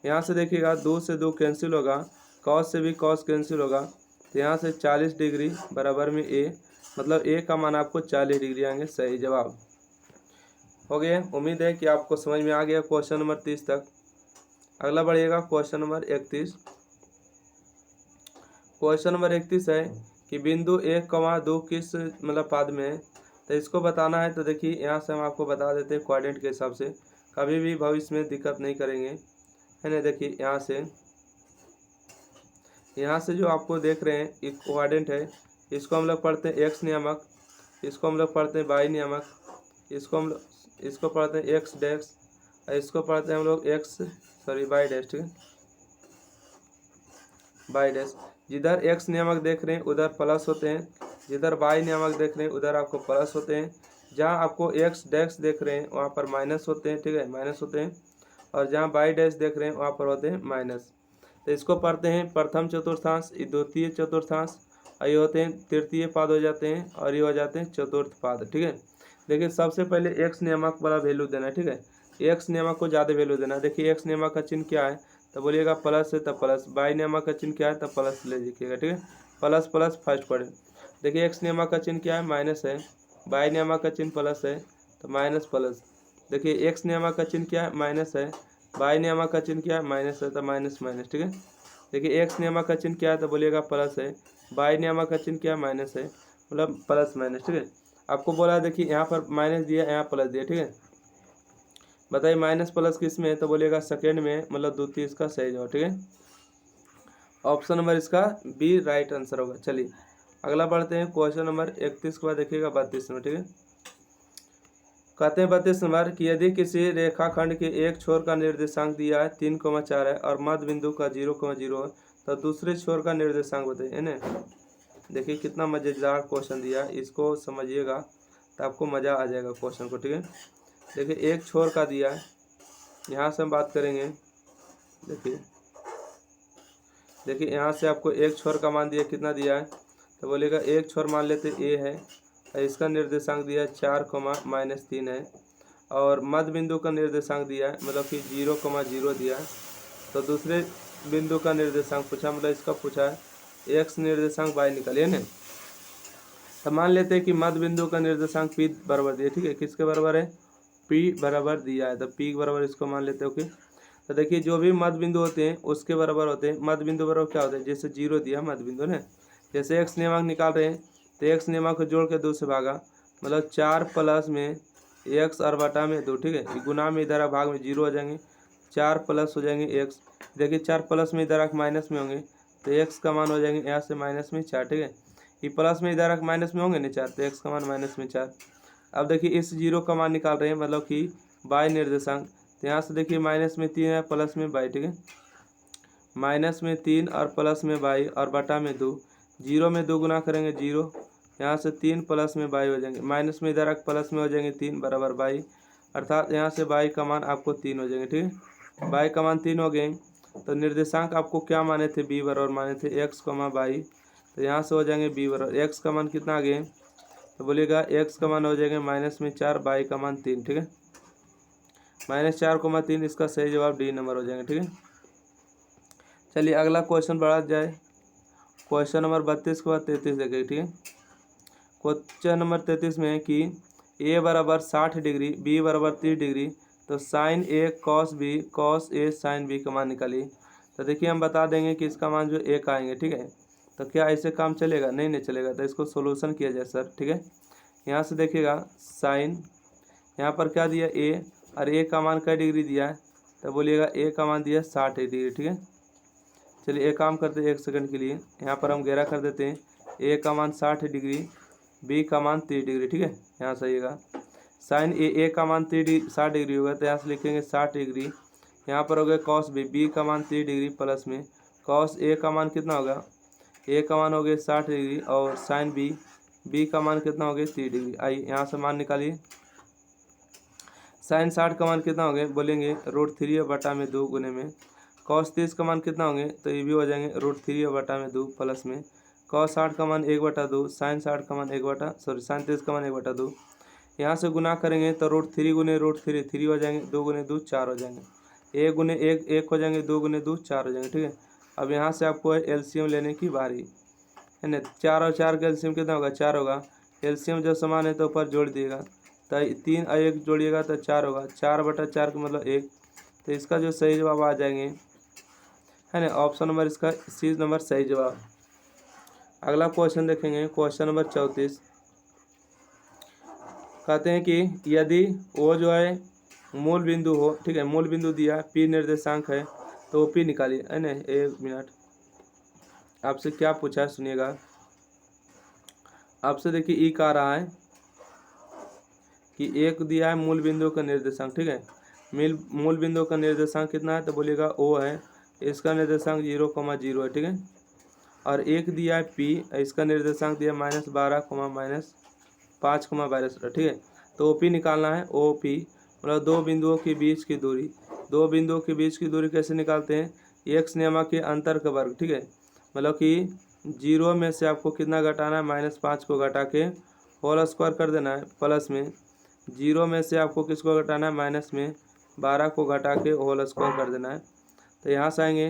यहाँ से देखिएगा 2 से 2 कैंसिल होगा, कॉस से भी कॉस कैंसिल होगा, तो यहाँ से 40 डिग्री बराबर में ए, मतलब ए का मान आपको 40 डिग्री आएंगे, सही जवाब हो गया। उम्मीद है कि आपको समझ में आ गया क्वेश्चन नंबर 30 तक। अगला बढ़िएगा क्वेश्चन नंबर 31। क्वेश्चन नंबर 31 है कि बिंदु 1,2 किस मतलब पाद में है, तो इसको बताना है। तो देखिए यहाँ से हम आपको बता देते हैं क्वाड्रेंट के हिसाब से, कभी भी भविष्य में दिक्कत नहीं करेंगे, है ना। देखिए यहाँ से जो आपको देख रहे हैं एक क्वाड्रेंट है, इसको हम लोग पढ़ते हैं एक्स नियामक, इसको हम लोग पढ़ते हैं वाई नियामक, इसको पढ़ते हैं एक्स डैश, इसको पढ़ते हैं हम लोग वाई डैश, ठीक है, वाई डैश। जिधर एक्स नियामक देख रहे हैं उधर प्लस होते हैं जिधर वाई नियामक देख रहे हैं उधर आपको प्लस होते हैं, जहाँ आपको एक्स डैश देख रहे हैं वहाँ पर माइनस होते हैं, ठीक है, माइनस होते हैं, और जहाँ वाई डैश देख रहे हैं वहाँ पर होते हैं माइनस। तो इसको पढ़ते हैं प्रथम चतुर्थांश, ये द्वितीय चतुर्थांश, और ये होते हैं तृतीय पाद हो जाते हैं, और ये हो जाते हैं चतुर्थ पाद, ठीक है। देखिए सबसे पहले एक्स नियामक वाला वैल्यू देना है, ठीक है, एक्स नियामक को ज़्यादा वैल्यू देना है। देखिए एक्स नियामक का चिन्ह क्या है, तो बोलिएगा प्लस है, तब प्लस। वाई नियामक का चिन्ह क्या है, तब प्लस ले लिखिएगा, ठीक है, प्लस प्लस फर्स्ट पढ़े। देखिए एक्स नियामक का चिन्ह क्या है, माइनस है, वाई नियामक का चिन्ह प्लस है, तो माइनस प्लस। देखिए एक्स नियामक का चिन्ह क्या है, माइनस है, वाई नियामक का चिन्ह क्या है, माइनस है, तो माइनस माइनस, ठीक है। देखिए एक्स नियामक का चिन्ह क्या है, तो बोलिएगा प्लस है, वाई नियामक का चिन्ह क्या है, माइनस है, मतलब प्लस माइनस, ठीक है। आपको बोला देखिए यहाँ पर माइनस दिया, यहाँ प्लस दिया, ठीक है। बताइए माइनस प्लस किस में है, तो बोलिएगा सेकेंड में, मतलब द्वितीय इसका सही जवाब, ठीक है। ऑप्शन नंबर इसका बी राइट आंसर होगा। चलिए अगला बढ़ते हैं, क्वेश्चन नंबर 31 के बाद देखिएगा 32 में, ठीक है। कहते हैं 32 नंबर कि यदि किसी रेखाखंड के एक छोर का निर्देशांक दिया है 3,4 है और मध्य बिंदु का 0,0 है, तो दूसरे छोर का निर्देशांक बताइए, है ना। देखिए कितना मज़ेदार क्वेश्चन दिया है, इसको समझिएगा तो आपको मज़ा आ जाएगा क्वेश्चन को, ठीक है। देखिए एक छोर का दिया है, यहाँ से हम बात करेंगे। देखिए यहाँ से आपको एक छोर का मान दिया, कितना दिया है, तो बोलेगा एक छोर मान लेते ए है, इसका निर्देशांक दिया है 4,-3 है, और मध्य बिंदु का निर्देशांक दिया है मतलब कि 0,0 दिया है। तो दूसरे बिंदु का निर्देशांक पूछा, मतलब इसका पूछा है एक्स निर्देशांक वाई निकालिए ना। तो मान लेते हैं कि मध्य बिंदु का निर्देशांक पी बराबर दिया, ठीक है, किसके बराबर है, पी बराबर दिया है, तो पी के बराबर इसको मान लेते हैं, ओके। तो देखिए जो भी मध्य बिंदु होते हैं उसके बराबर होते हैं, मध्य बिंदु बराबर क्या होता है, जैसे 0 दिया मध्य बिंदु ने, जैसे एक्स नियमांक निकाल रहे हैं तो एक्स नियमांक को जोड़ के 2 से भागा, मतलब 4 प्लस में एक्स और बटा में 2, ठीक है, गुना में इधर भाग में 0 हो जाएंगे, 4 प्लस हो जाएंगे एक्स। देखिए 4 प्लस में इधर माइनस में होंगे तो एक्स का मान हो जाएंगे यहाँ से माइनस में 4, ठीक है, ये प्लस में इधर माइनस में होंगे ना 4, तो एक्स का मान माइनस में 4। अब देखिए इस 0 का मान निकाल रहे हैं मतलब कि वाई निर्देशांक, तो यहाँ से देखिए माइनस में 3 है, प्लस में वाई, ठीक है, माइनस में 3 और प्लस में वाई और बटा में 2, 0 में 2 गुना करेंगे 0, यहाँ से 3 प्लस में वाई हो जाएंगे, माइनस में इधर प्लस में हो जाएंगे 3 बराबर वाई, अर्थात यहाँ से वाई का मान आपको 3 हो जाएंगे, ठीक है, वाई का मान 3 हो गए। तो निर्देशांक आपको क्या माने थे, बी बराबर माने थे एक्स कमा वाई, तो यहाँ से हो जाएंगे बी बराबर, एक्स का मान कितना आ गए, तो बोलिएगा एक्स का मान हो जाएगा माइनस में 4, वाई का मान 3, ठीक है, -4,3, इसका सही जवाब डी नंबर हो जाएंगे, ठीक है। चलिए अगला क्वेश्चन बढ़ा जाए, क्वेश्चन नंबर 32 के बाद 33 देखेंगे, ठीक है। क्वेश्चन नंबर 33 में है कि ए बराबर 60 डिग्री, बी बराबर 30 डिग्री, तो sign A cos B, cos A sine B का मान निकालिए। तो देखिए हम बता देंगे कि इसका मान जो ए का आएंगे, ठीक है। तो क्या ऐसे काम चलेगा, नहीं चलेगा, तो इसको सोल्यूशन किया जाए सर, ठीक है। यहाँ से देखिएगा साइन, यहाँ पर क्या दिया ए, और ए का मान कै डिग्री दिया है, तो बोलिएगा ए का मान दिया 60 डिग्री, ठीक है। चलिए एक काम करते हैं 1 सेकंड के लिए, यहाँ पर हम गहरा कर देते हैं, ए का मान 60 डिग्री, बी का मान 30 डिग्री, ठीक है। यहाँ सहीगा साइन ए का मान 60 डिग्री होगा, तो यहाँ से लिखेंगे 60 डिग्री, यहाँ पर हो गया कॉस बी का मान 30 डिग्री प्लस में कॉस ए का मान कितना होगा, ए का मान हो गया 60 डिग्री, और साइन बी का मान कितना हो गया 30 डिग्री। आइए यहाँ से मान निकालिए, साइन 60 का मान कितना हो गया, बोलेंगे √3 बटा में 2 गुने में कॉस 30 का मान कितना होंगे, तो ये भी हो जाएंगे √3 बटा में 2 प्लस में कॉस 60 का मान 1/2, साइन 60 का मान साइन 30 का मान 1/2, यहाँ से गुना करेंगे तो √3 गुने √3 3 हो जाएंगे, 2 गुने 2 4 हो जाएंगे, 1 गुने 1 1 हो जाएंगे, 2 गुने 2 4 हो जाएंगे, ठीक है। अब यहाँ से आपको एलसीएम लेने की बारी है ना, 4 और 4 का एलसीएम कितना होगा, 4 होगा, एलसीएम जब समान है तो ऊपर जोड़ दिएगा, तो 3 और 1 जोड़िएगा तो 4 होगा, 4/4 का मतलब 1, तो इसका जो सही जवाब आ जाएंगे, है ना, ऑप्शन नंबर इसका सी नंबर सही जवाब। अगला क्वेश्चन देखेंगे, क्वेश्चन नंबर 34, कहते हैं कि यदि वो जो है मूल बिंदु हो, ठीक है, मूल बिंदु दिया पी निर्देशांक है, तो पी निकालिए, है ना। 1 मिनट, आपसे क्या पूछा है सुनिएगा, आपसे देखिए ई कह रहा है कि एक दिया है मूल बिंदु का निर्देशांक, ठीक है, मूल बिंदु का निर्देशांक कितना है, तो बोलिएगा ओ है, इसका निर्देशांक 0,0 है, ठीक है, और एक दिया है पी, इसका निर्देशांक दिया -12, -5, ठीक है। तो OP निकालना है। OP मतलब दो बिंदुओं के बीच की दूरी। दो बिंदुओं के बीच की दूरी कैसे निकालते हैं? x नियामक के अंतर का वर्ग, ठीक है। मतलब कि 0 में से आपको कितना घटाना है? -5 को घटा के होल स्क्वायर कर देना है, प्लस में 0 में से आपको किसको घटाना है? -12 को घटा के होल स्क्वायर कर देना है। तो यहाँ से आएंगे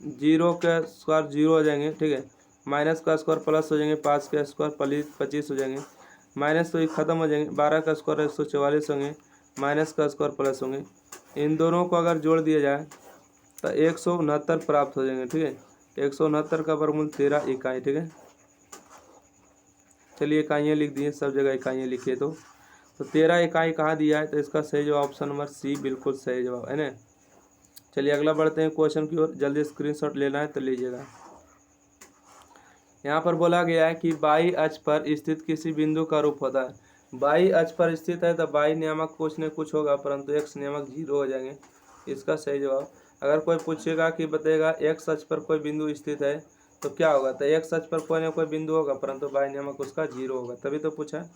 0 का स्क्वायर 0 हो जाएंगे, ठीक है। माइनस का स्क्वायर प्लस हो जाएंगे, 5 का स्क्वायर 25 हो जाएंगे, माइनस तो ये खत्म हो जाएंगे, 12 का स्क्वायर 144 होंगे, माइनस का स्क्वायर प्लस होंगे। इन दोनों को अगर जोड़ दिया जाए तो 169 प्राप्त हो जाएंगे, ठीक है। 169 का वर्गमूल 13 इकाई, ठीक है। चलिए इकाइयाँ लिख दिए, सब जगह इकाइयाँ लिखिए। तो 13 इकाई कहाँ दिया है? तो इसका सही जवाब ऑप्शन नंबर सी बिल्कुल सही जवाब है ना। चलिए अगला बढ़ते हैं क्वेश्चन की ओर। जल्दी स्क्रीनशॉट लेना है तो लीजिएगा। यहाँ पर बोला गया है कि बाई अक्ष पर स्थित किसी बिंदु का रूप होता है। बाई अक्ष पर स्थित है तो बाई नियामक कुछ न कुछ होगा, परंतु एक्स नियामक 0 हो जाएंगे। इसका सही जवाब, अगर कोई पूछेगा कि बताएगा एक्स अक्ष पर कोई बिंदु स्थित है तो क्या होगा? तो एक्स अक्ष पर कोई ना कोई बिंदु होगा, परंतु बाई नियामक उसका 0 होगा, तभी तो पूछा है।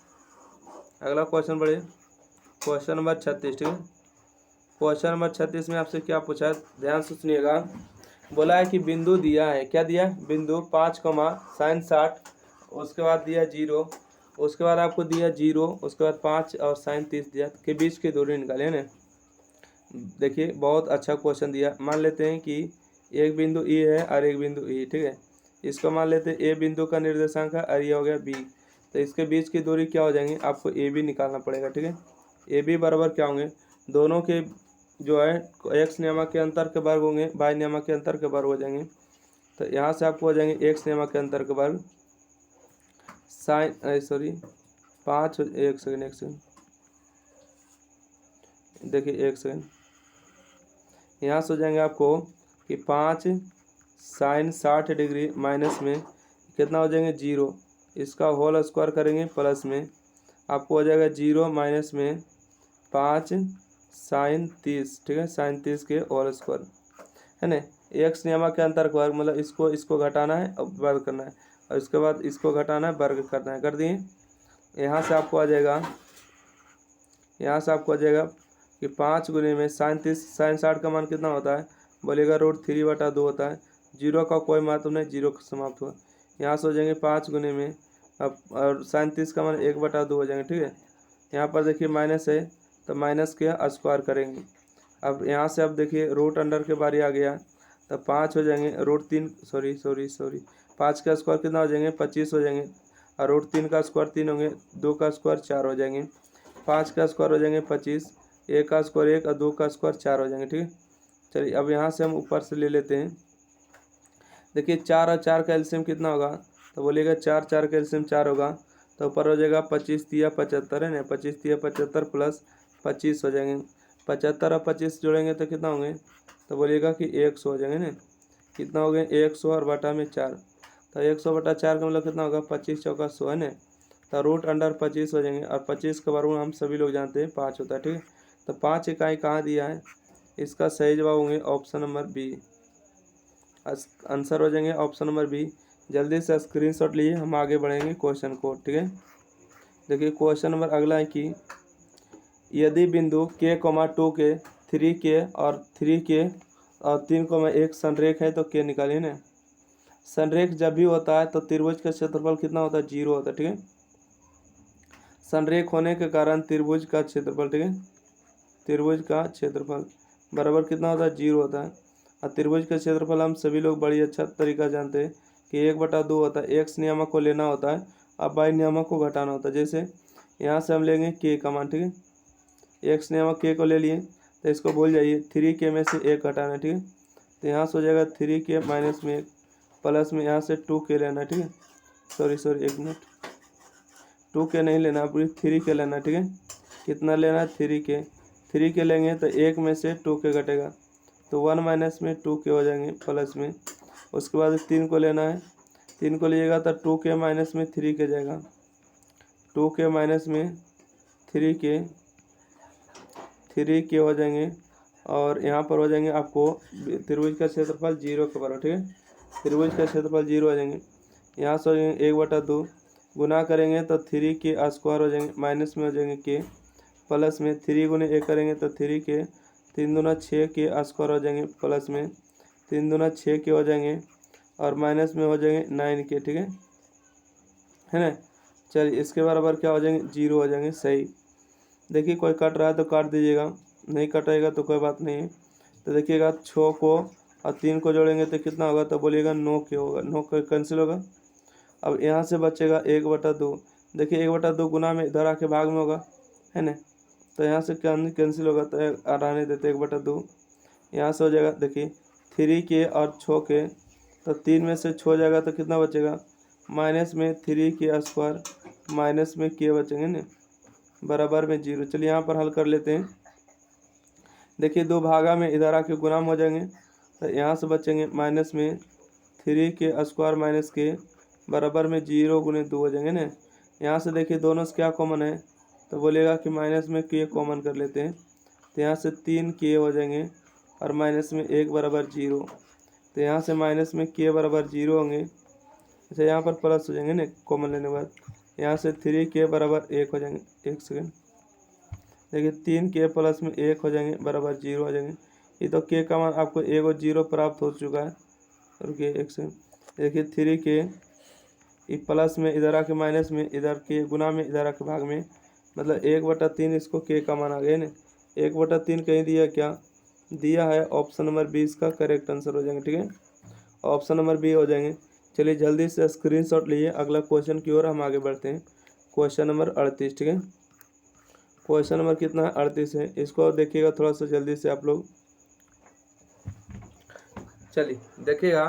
अगला क्वेश्चन बढ़िए, क्वेश्चन नंबर 36, ठीक है। क्वेश्चन नंबर 36 में आपसे क्या पूछा है, ध्यान से सुनिएगा। बोला है कि बिंदु दिया है, क्या दिया? बिंदु 5, sin 60, उसके बाद दिया 0, उसके बाद आपको दिया 0, उसके बाद 5 और sin 30 दिया, के बीच की दूरी निकाले ना। देखिए बहुत अच्छा क्वेश्चन दिया। मान लेते हैं कि एक बिंदु E है और एक बिंदु E, ठीक है। इसको मान लेते हैं A बिंदु का निर्देशांक है और ये हो गया B। तो इसके बीच की दूरी क्या हो जाएंगी? आपको AB निकालना पड़ेगा, ठीक है। AB बराबर क्या होंगे? दोनों के जो है एक्स नियामक के अंतर के वर्ग होंगे, वाई नियामक के अंतर के वर्ग हो जाएंगे। तो यहाँ से आपको हो जाएंगे एक्स नियामक के अंतर के वर्ग साइन सॉरी 5, एक सेकंड देखिए, एक सेकंड। यहाँ से हो जाएंगे आपको कि 5 sin 60 डिग्री माइनस में कितना हो जाएंगे? 0, इसका होल स्क्वायर करेंगे, प्लस में आपको हो जाएगा 0 माइनस में 5 sin 30, ठीक है। sin 30 के होल स्क्वायर है ना। एक्स नियामक के अंतर का वर्ग, मतलब इसको घटाना है और वर्ग करना है, और इसके बाद इसको घटाना है, वर्ग करना है, कर दिए। यहाँ से आपको आ जाएगा, यहाँ से आपको आ जाएगा कि 5 गुने में sin 60 का मान कितना होता है? बोलेगा √3/2 होता है। 0 का कोई महत्व नहीं, 0 समाप्त हुआ। यहाँ से हो जाएंगे 5 गुने में अब, और sin 30 का मान 1/2 हो जाएंगे, ठीक है। यहाँ पर देखिए माइनस है तो माइनस के स्क्वायर करेंगे। अब यहाँ से अब देखिए रूट अंडर के बारी आ गया, तो 5 हो जाएंगे, √3 सॉरी 5 का स्क्वायर कितना हो जाएंगे? 25 हो जाएंगे, और √3 का स्क्वायर 3 होंगे, 2 का स्क्वायर 4 हो जाएंगे, 5 का स्क्वायर हो जाएंगे 25, 1 का स्क्वायर 1 और 2 का स्क्वायर 4 हो जाएंगे, ठीक है। चलिए अब यहाँ से हम ऊपर से ले लेते हैं। देखिए 4 और 4 का एलसीएम कितना होगा? तो बोलिएगा 4 4 का एलसीएम 4 होगा, तो ऊपर हो जाएगा 25 तिया 75 है ना, 25 तिया 75 प्लस 25 हो जाएंगे। 75 और 25 जोड़ेंगे तो कितना होंगे? तो बोलिएगा कि 100 हो जाएंगे ना। कितना हो गए? 100 और बटा में 4, तो 100/4 का मतलब कितना होगा? 25 चौका 100 है ना। तो √25 हो जाएंगे, और 25 का वर्गमूल हम सभी लोग जानते हैं 5 होता है, ठीक है। तो 5 इकाई कहाँ दिया है? इसका सही जवाब होंगे ऑप्शन नंबर बी। आंसर हो जाएंगे ऑप्शन नंबर बी। जल्दी से स्क्रीनशॉट लिए, हम आगे बढ़ेंगे क्वेश्चन को, ठीक है। देखिए क्वेश्चन नंबर अगला है कि यदि बिंदु k, 2 के 3 के और 3 के और 3, 1 संरेख है तो k निकालिए ना। संरेख जब भी होता है तो त्रिभुज का क्षेत्रफल कितना होता है? 0 होता है, ठीक है। संरेख होने के कारण त्रिभुज का क्षेत्रफल, ठीक है, त्रिभुज का क्षेत्रफल बराबर कितना होता है? 0 होता है। और त्रिभुज का क्षेत्रफल हम सभी लोग बड़ी अच्छा तरीका जानते हैं कि 1/2 होता है। एक्स नियामक को लेना होता है और वाई नियामक को घटाना होता है। जैसे यहाँ से हम लेंगे k का मान, ठीक है। एक्स नियामक k को ले लिए तो इसको भूल जाइए, 3k में से 1 घटाना है, ठीक है। तो यहाँ से हो जाएगा 3k माइनस में 1 प्लस में यहाँ से 2k लेना है, ठीक है। सॉरी 1 मिनट, 2k नहीं लेना, पूरी 3k लेना है, ठीक है। कितना लेना है? 3k लेंगे तो 1 में से 2k घटेगा, तो 1 माइनस में 2k हो जाएंगे, प्लस में उसके बाद 3 को लेना है। 3 को लीजिएगा तो 2k माइनस में 3k जाएगा, 2k माइनस में 3k हो जाएंगे, और यहाँ पर हो जाएंगे आपको त्रिभुज का क्षेत्रफल 0 के बराबर, ठीक है। त्रिभुज का क्षेत्रफल 0 हो जाएंगे। यहाँ से हो जाएंगे 1/2, गुना करेंगे तो 3 के स्क्वायर हो जाएंगे, माइनस में हो जाएंगे के, प्लस में 3 गुने 1 करेंगे तो 3 के, 3 दूना 6 के स्क्वायर हो जाएंगे, प्लस में 3 दूना 6 के हो जाएंगे, और माइनस में हो जाएंगे 9 के, ठीक है ना। चलिए इसके बराबर क्या हो जाएंगे, 0 हो जाएंगे। सही। देखिए कोई कट रहा है तो काट दीजिएगा, नहीं कटेगा तो कोई बात नहीं है। तो देखिएगा 6 को और 3 को जोड़ेंगे तो कितना होगा, तो बोलिएगा 9 के होगा, 9 का कैंसिल होगा। अब यहाँ से बचेगा 1/2। देखिए 1/2 गुना में इधर आके भाग में होगा, है ना। तो यहाँ से क्या कैंसिल होगा, तो रहने देते 1/2। यहाँ से हो जाएगा देखिए 3 के और 6 के, तो 3 में से 6 जाएगा तो कितना बचेगा, माइनस में 3 के स्क्वायर, माइनस में के बचेंगे ना, बराबर में 0। चलिए यहाँ पर हल कर लेते हैं। देखिए 2 भागा में इधर आके गुणाम हो जाएंगे, तो यहाँ से बचेंगे माइनस में 3 के स्क्वायर माइनस के, बराबर में 0 गुने 2 हो जाएंगे ना। यहाँ से देखिए दोनों से क्या कॉमन है, तो बोलेगा कि माइनस में के कॉमन कर लेते हैं, तो यहाँ से 3 के हो जाएंगे, और माइनस में 1 बराबर 0। तो यहाँ से माइनस में के बराबर 0 होंगे। अच्छा यहाँ पर प्लस हो जाएंगे ना कॉमन लेने के बाद, यहाँ से 3 के बराबर 1 हो जाएंगे। एक सेकेंड, देखिए 3 के प्लस में 1 हो जाएंगे, बराबर 0 हो जाएंगे। ये तो के का मान आपको 1 और 0 प्राप्त हो चुका है। रुकिए एक सेकेंड, देखिए 3 के ये प्लस में इधर आके माइनस में, इधर के गुना में इधर आके भाग में, मतलब 1/3 इसको के का मान आ गया ना। 1/3 कहीं दिया क्या, दिया है ऑप्शन नंबर 20 का करेक्ट आंसर हो जाएंगे, ठीक है। ऑप्शन नंबर बी हो जाएंगे। चलिए जल्दी से स्क्रीनशॉट लिए, अगला क्वेश्चन की ओर हम आगे बढ़ते हैं। क्वेश्चन नंबर 38, ठीक है। क्वेश्चन नंबर कितना है, 38 है। इसको देखिएगा थोड़ा सा जल्दी से आप लोग। चलिए देखिएगा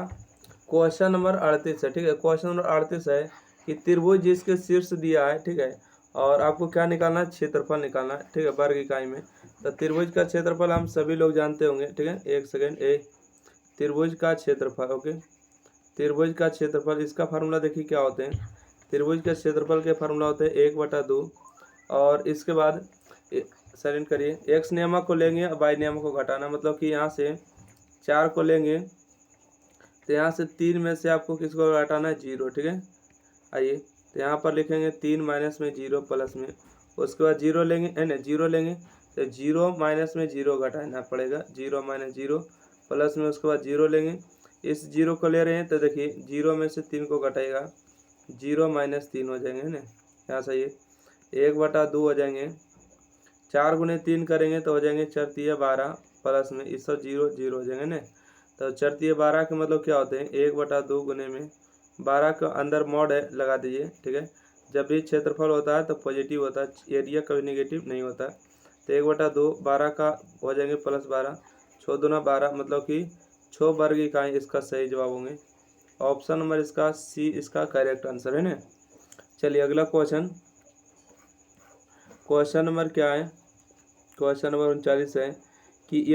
क्वेश्चन नंबर 38 है, ठीक है। क्वेश्चन नंबर 38 है कि त्रिभुज जिसके शीर्ष दिया है, ठीक है, और आपको क्या निकालना है, क्षेत्रफल निकालना है, ठीक है, वर्ग इकाई में। तो त्रिभुज का क्षेत्रफल हम सभी लोग जानते होंगे, ठीक है। एक सेकेंड, त्रिभुज का क्षेत्रफल, ओके, त्रिभुज का क्षेत्रफल, इसका फार्मूला देखिए क्या होते हैं। त्रिभुज के क्षेत्रफल के फार्मूला होते हैं 1/2, और इसके बाद साइलेंट करिए, एक्स नियामक को लेंगे और वाई नियामक को घटाना, मतलब कि यहाँ से 4 को लेंगे तो यहाँ से 3 में से आपको किसको घटाना है, 0, ठीक है। आइए तो यहाँ पर लिखेंगे 3 माइनस में 0 प्लस में, उसके बाद 0 लेंगे, है ना, 0 लेंगे तो 0 माइनस में 0 घटाना पड़ेगा, 0 माइनस 0 प्लस में, उसके बाद 0 लेंगे, इस 0 को ले रहे हैं तो देखिए 0 में से 3 को घटाएगा, 0 माइनस 3 हो जाएंगे, है ना। यहाँ से ये 1/2 हो जाएंगे, 4 गुने 3 करेंगे तो हो जाएंगे 4×3 12, प्लस में इस सब 0 0 हो जाएंगे ना। तो 4×3 12 के मतलब क्या होते हैं, 1/2 गुने में 12 का अंदर मॉड है लगा दीजिए, ठीक है। जब भी क्षेत्रफल होता है तो पॉजिटिव होता है, एरिया कभी नेगेटिव नहीं होता। तो 1/2 12 का हो जाएंगे प्लस 12, 6 दूना 12, मतलब कि 6 वर्ग इकाई इसका सही जवाब होंगे। ऑप्शन नंबर इसका सी इसका करेक्ट आंसर है ना। चलिए अगला क्वेश्चन, क्वेश्चन नंबर क्या है, क्वेश्चन नंबर 39 है कि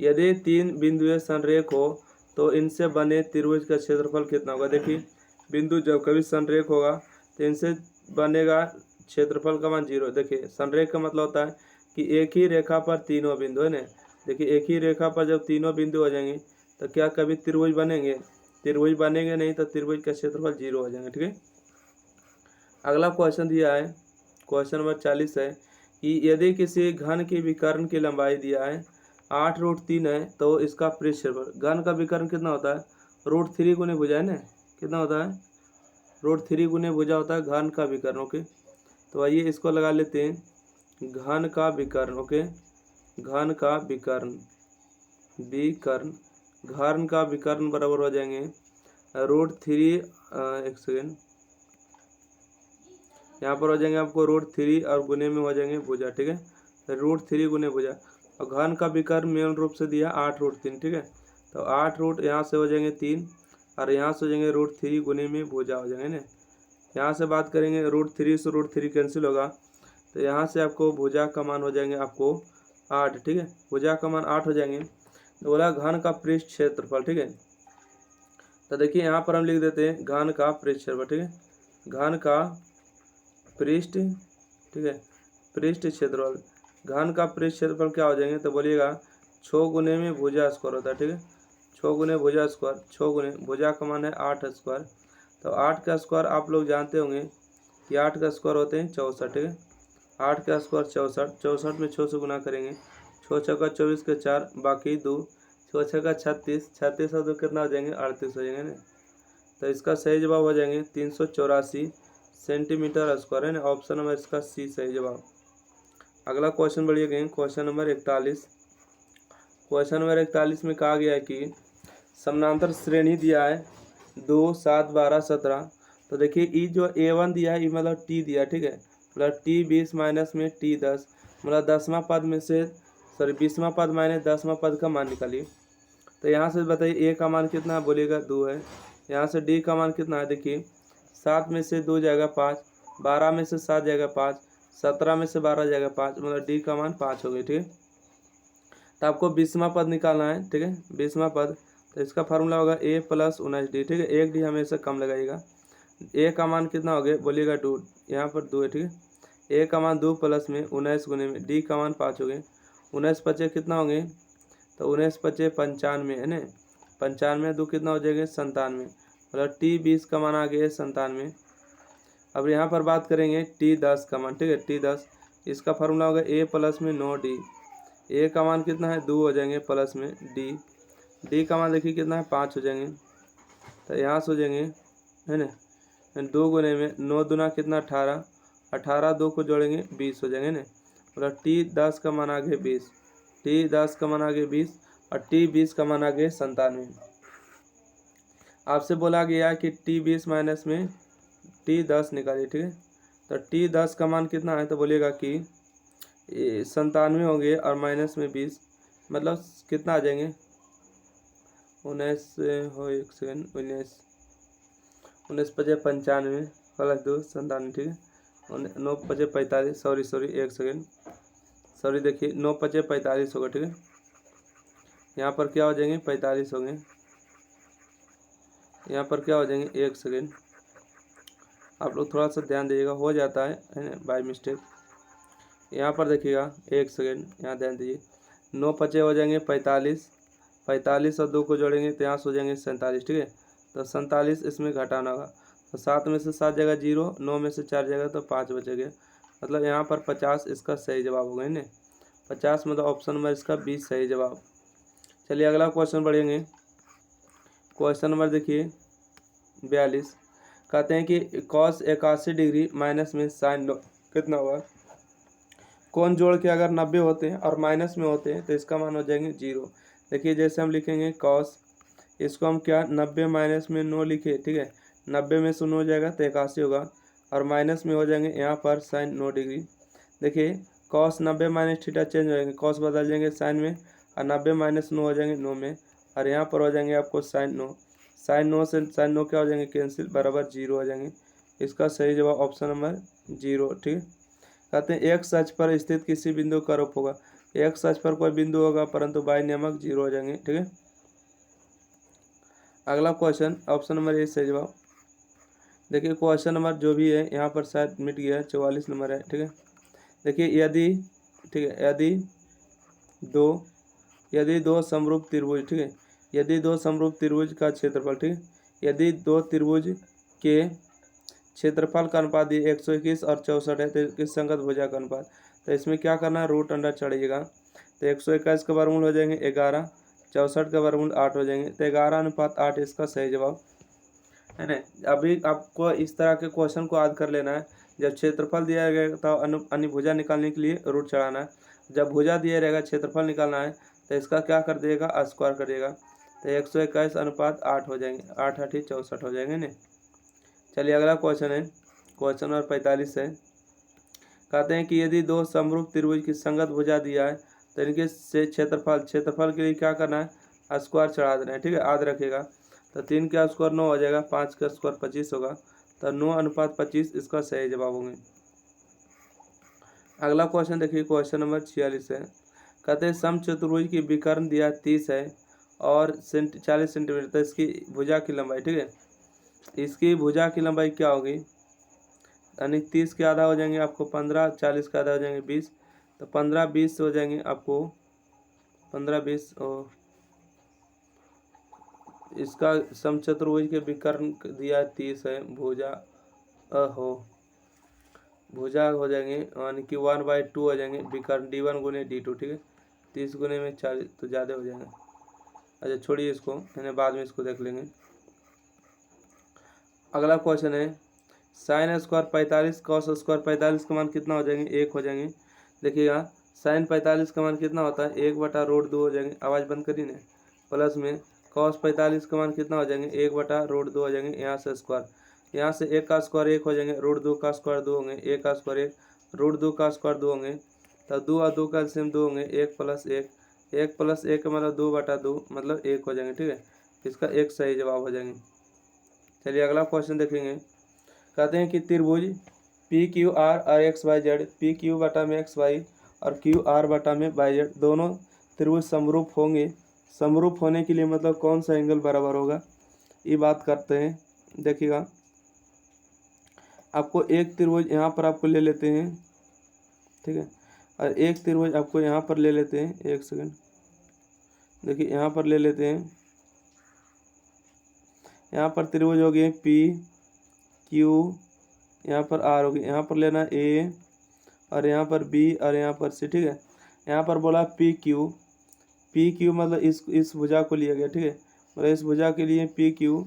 यदि 3 बिंदुएं संरेख हो तो इनसे बने त्रिभुज का क्षेत्रफल कितना होगा। देखिए बिंदु जब कभी संरेख होगा तो इनसे बनेगा क्षेत्रफल का मान 0। देखिए संरेख का मतलब होता है कि एक ही रेखा पर तीनों बिंदु, है ना। देखिए एक ही रेखा पर जब तीनों बिंदु हो जाएंगे तो क्या कभी त्रिभुज बनेंगे, त्रिभुज बनेंगे नहीं, तो त्रिभुज का क्षेत्रफल 0 हो जाएंगे, ठीक है। अगला क्वेश्चन दिया है, क्वेश्चन नंबर 40 है कि यदि किसी घन की विकर्ण की लंबाई दिया है 8√3 है तो इसका पृष्ठ क्षेत्रफल, घन का विकर्ण कितना होता है, √3 गुने भुजा, है ना, कितना होता है, √3 गुने भुजा होता है घन का विकर्ण, ओके। तो आइए इसको लगा लेते हैं, घन का विकर्ण, ओके, घन का विकर्ण, घन का विकर्ण बराबर हो जाएंगे √3, एक सेकेंड, यहाँ पर हो जाएंगे आपको √3 और गुने में हो जाएंगे भुजा, ठीक है, √3 गुने भुजा। और घन का विकर्ण मेन रूप से दिया 8√3, ठीक है। तो 8 यहाँ से हो जाएंगे 3 और यहाँ से हो जाएंगे √3 गुने में भुजा हो जाएंगे ना। यहाँ से बात करेंगे √3 से √3 कैंसिल होगा, तो यहाँ से आपको भुजा का मान हो जाएंगे आपको 8, ठीक है, भुजा का मान 8 हो जाएंगे। तो बोला घन का पृष्ठ क्षेत्रफल, ठीक है। तो देखिए यहाँ पर हम लिख देते हैं घन का पृष्ठ क्षेत्रफल, ठीक है, घन का पृष्ठ, ठीक है, पृष्ठ क्षेत्रफल, घन का पृष्ठ क्षेत्रफल क्या हो जाएंगे, तो बोलिएगा 6 गुने में भुजा स्क्वायर होता है, ठीक है, 6 गुने भुजा स्क्वायर, 6 गुने भुजा का मान है 8 स्क्वायर। तो 8 का स्क्वायर आप लोग जानते होंगे कि 8 का स्क्वायर होते हैं 64, ठीक है। 8 का स्क्वायर 64, 64 में 6 से गुना करेंगे, 6 छक्का 24 के 4, बाकी 2, 6 छक्का 36, 36 और 2 कितना हो जाएंगे 38 हो जाएंगे ना। तो इसका सही जवाब हो जाएंगे 384 सेंटीमीटर स्क्वायर है ना। ऑप्शन नंबर इसका सी सही जवाब। अगला क्वेश्चन बढ़िए गए, क्वेश्चन नंबर 41। क्वेश्चन नंबर 41 में कहा गया है कि समानांतर श्रेणी दिया है 2, 7, 12, 17। तो देखिए ये जो A1 दिया है ये मतलब टी दिया, ठीक है, मतलब टी 20 माइनस में टी 10, मतलब 10वां पद में से 20वां पद माइनस 10वां पद का मान निकालिए। तो यहाँ से बताइए ए का मान कितना बोलिएगा 2 है। यहाँ से डी का मान कितना है, देखिए 7 में से 2 जाएगा 5, 12 में से 7 जाएगा 5, 17 में से 12 जाएगा 5, मतलब डी का मान 5 हो गई, ठीक है। तो आपको 20वां पद निकालना है, ठीक है, 20वां पद। तो इसका फार्मूला होगा ए प्लस 19 डी, ठीक है, एक डी हमेशा कम लगाइएगा। ए का मान कितना हो गया बोलिएगा 2, यहाँ पर 2 है, ठीक है। ए का मान 2 प्लस में 19 गुने में डी का मान 5 हो गए। 19 पचे कितना होंगे, तो 19 पचे 95 है ना, 95 2 कितना हो जाएगा 97, मतलब टी 20 का मान आ गया 97। अब यहाँ पर बात करेंगे टी 10 का मान, ठीक है, टी 10, इसका फार्मूला होगा ए प्लस में 9 डी। ए का मान कितना है 2 हो जाएंगे प्लस में डी, डी का मान देखिए कितना है 5 हो जाएंगे। तो यहाँ से हो जाएंगे है ना 2 गुने में 9 दूना कितना 18, 18 2 को जोड़ेंगे 20 हो जाएंगे ना, मतलब टी 10 का मान आ गया 20, टी 10 का मान आ गया 20 और टी 20 का मान आ गया 97। आपसे बोला गया कि टी 20 माइनस में टी 10 निकालिए, ठीक है। तो टी 10 का मान कितना है, तो बोलिएगा कि 97 हो गए और माइनस में 20, मतलब कितना आ जाएंगे 19 हो 1 सेकेंड 19 19 पचे 95 प्लस 2 97, ठीक है। 9 पचे 45, सॉरी 1 सेकेंड, सॉरी देखिए 9 पचे 45 होगा, ठीक है। यहाँ पर क्या हो जाएंगे 45 हो गए, यहाँ पर क्या हो जाएंगे 1 सेकेंड, आप लोग थोड़ा सा ध्यान दीजिएगा, हो जाता है ना बाय मिस्टेक। यहाँ पर देखिएगा 1 सेकेंड, यहाँ ध्यान दीजिए, 9 पचे हो जाएंगे 45, 45 और 2 को जोड़ेंगे तो यहाँ से हो जाएंगे 47, ठीक है। तो 47 इसमें घटाना होगा, तो 7 में से 7 जाएगा 0, 9 में से 4 जाएगा तो 5 बचेगा, मतलब यहाँ पर 50 इसका सही जवाब होगा ना, 50 मतलब ऑप्शन नंबर इसका 20 सही जवाब। चलिए अगला क्वेश्चन बढ़ेंगे, क्वेश्चन नंबर देखिए 42। कहते हैं कि cos 81 डिग्री माइनस में साइन कितना हुआ, कोण जोड़ के अगर 90 होते हैं और माइनस में होते हैं तो इसका मान हो जाएंगे 0। देखिए जैसे हम लिखेंगे cos, इसको हम क्या 90 माइनस में 9 लिखे, ठीक है, 90 में से 9 हो जाएगा तो 81 होगा, और माइनस में हो जाएंगे यहाँ पर साइन 9 डिग्री। देखिए cos 90 माइनस थीटा चेंज हो जाएंगे, cos बदल जाएंगे साइन में, और 90 माइनस 9 हो जाएंगे 9 में, और यहाँ पर हो जाएंगे आपको साइन 9, साइन 9 से साइन 9 क्या हो जाएंगे कैंसिल, बराबर 0 हो जाएंगे। इसका सही जवाब ऑप्शन नंबर 0, ठीक है। कहते हैं एक अक्ष पर स्थित किसी बिंदु का रूप होगा, एक अक्ष पर कोई बिंदु होगा परंतु बाई नियमक 0 हो जाएंगे, ठीक है। अगला क्वेश्चन ऑप्शन नंबर ए सही जवाब। देखिए क्वेश्चन नंबर जो भी है यहाँ पर शायद मिट गया है, 44 नंबर है, ठीक है। देखिए यदि, ठीक है, यदि दो समरूप त्रिभुज, ठीक है, यदि दो समरूप त्रिभुज का क्षेत्रफल, ठीक है, यदि दो त्रिभुज के क्षेत्रफल का अनुपात 121 और 64 है तो किस संगत भुजा का अनुपात, तो इसमें क्या करना है रूट अंडर चढ़िएगा, तो 121 का वर्गमूल हो जाएंगे 11, 64 का वर्गमूल 8 हो जाएंगे, तो 11:8 इसका सही जवाब है ना। अभी आपको इस तरह के क्वेश्चन को याद कर लेना है, जब क्षेत्रफल दिया गया तो अनुभुजा निकालने के लिए रूट चढ़ाना है, जब भुजा दिया रहेगा क्षेत्रफल निकालना है तो इसका क्या कर दिएगा स्क्वायर करिएगा, तो 121:8 हो जाएंगे, 8 8 64 हो जाएंगे ना। चलिए अगला क्वेश्चन है, क्वेश्चन नंबर 45 है। कहते हैं कि यदि दो समरूप त्रिभुज की संगत भुजा दिया है तो इनके से क्षेत्रफल के लिए क्या करना है स्क्वायर चढ़ा देना है, ठीक है, याद रखिएगा। तो 3 का स्क्वायर 9 हो जाएगा, 5 का स्क्वायर 25 होगा, तो 9:25 इसका सही जवाब होंगे। अगला क्वेश्चन देखिए क्वेश्चन नंबर 46 है। कहते हैं समचतुर्भुज की विकर्ण दिया 30 है और 40 सेंटीमीटर, तो इसकी भुजा की लंबाई, ठीक है, इसकी भुजा की लंबाई क्या होगी, यानी 30 के आधा हो जाएंगे आपको 15, 40 का आधा हो जाएंगे 20, तो 15 20 हो जाएंगे आपको 15 20 और इसका समचतुर्भुज के विकर्ण दिया 30 है। भुजा अहो भुजा हो जाएंगे यानी कि 1/2 हो जाएंगे विकर्ण D1 गुने D2, ठीक है। 30 गुने में 40 तो ज़्यादा हो जाएगा। अच्छा छोड़िए इसको, मैंने बाद में इसको देख लेंगे। अगला क्वेश्चन है साइन स्क्वायर 45 कॉस स्क्वायर 45 का मान कितना हो जाएंगे, 1 हो जाएंगे। देखिएगा साइन 45 का मान कितना होता है, 1/√2 हो जाएंगे। आवाज़ बंद करिए ना। प्लस में कॉस 45 का मान कितना हो जाएंगे, 1/√2 हो जाएंगे। यहाँ से स्क्वायर, यहाँ से 1 का स्क्वायर 1 हो जाएंगे, √2 का स्क्वायर 2 होंगे, 1 का स्क्वायर 1, √2 का स्क्वायर 2 होंगे। तब 2 और 2 का एलसीएम 2 होंगे, 1 + 1, 1 + 1 मतलब 2/2 मतलब 1 हो जाएंगे, ठीक है। इसका एक सही जवाब हो जाएंगे। चलिए अगला क्वेश्चन देखेंगे। कहते हैं कि त्रिभुज PQR और XYZ, PQ बटा में XY और QR बटा में YZ दोनों त्रिभुज समरूप होंगे। समरूप होने के लिए मतलब कौन सा एंगल बराबर होगा, ये बात करते हैं। देखिएगा आपको एक त्रिभुज यहाँ पर आपको ले लेते हैं, ठीक है, और एक त्रिभुज आपको यहाँ पर ले लेते हैं। एक सेकंड, देखिए यहाँ पर ले लेते हैं। यहाँ पर त्रिभुज हो गए PQ, यहाँ पर R हो गई, यहाँ पर लेना A और यहाँ पर B और यहाँ पर C, ठीक है। यहाँ पर बोला PQ मतलब इस भुजा को लिया गया, ठीक है, मतलब इस भुजा के लिए PQ,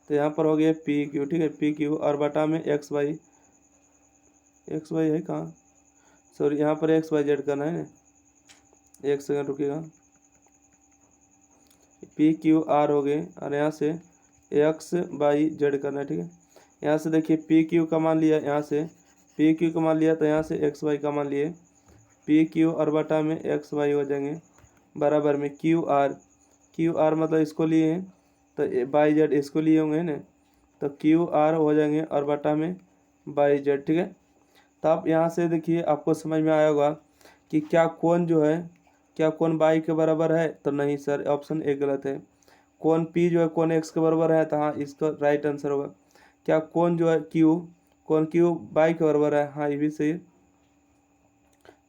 तो यहाँ पर हो गया PQ, ठीक है, PQ और बटा में XY है कहाँ, सॉरी यहाँ पर XYZ करना है ना। एक सेकंड रुकिएगा। PQR हो गए और यहाँ से XYZ करना है, ठीक है। यहाँ से देखिए PQ का मान लिया, यहाँ से PQ का मान लिया तो यहाँ से XY का मान लिए, PQ और बटा में XY हो जाएंगे बराबर में QR मतलब इसको लिए हैं तो YZ इसको लिए होंगे ना, तो QR हो जाएंगे और बटा में YZ, ठीक है। तो आप यहाँ से देखिए आपको समझ में आया होगा कि क्या कोण जो है, क्या कोण Y के बराबर है, तो नहीं सर, ऑप्शन ए गलत है। कोण P जो है कोण X के बराबर है, तो हाँ इसका राइट आंसर होगा। क्या कोण जो है कोण Q Y के बराबर है, हाँ ये भी सही है।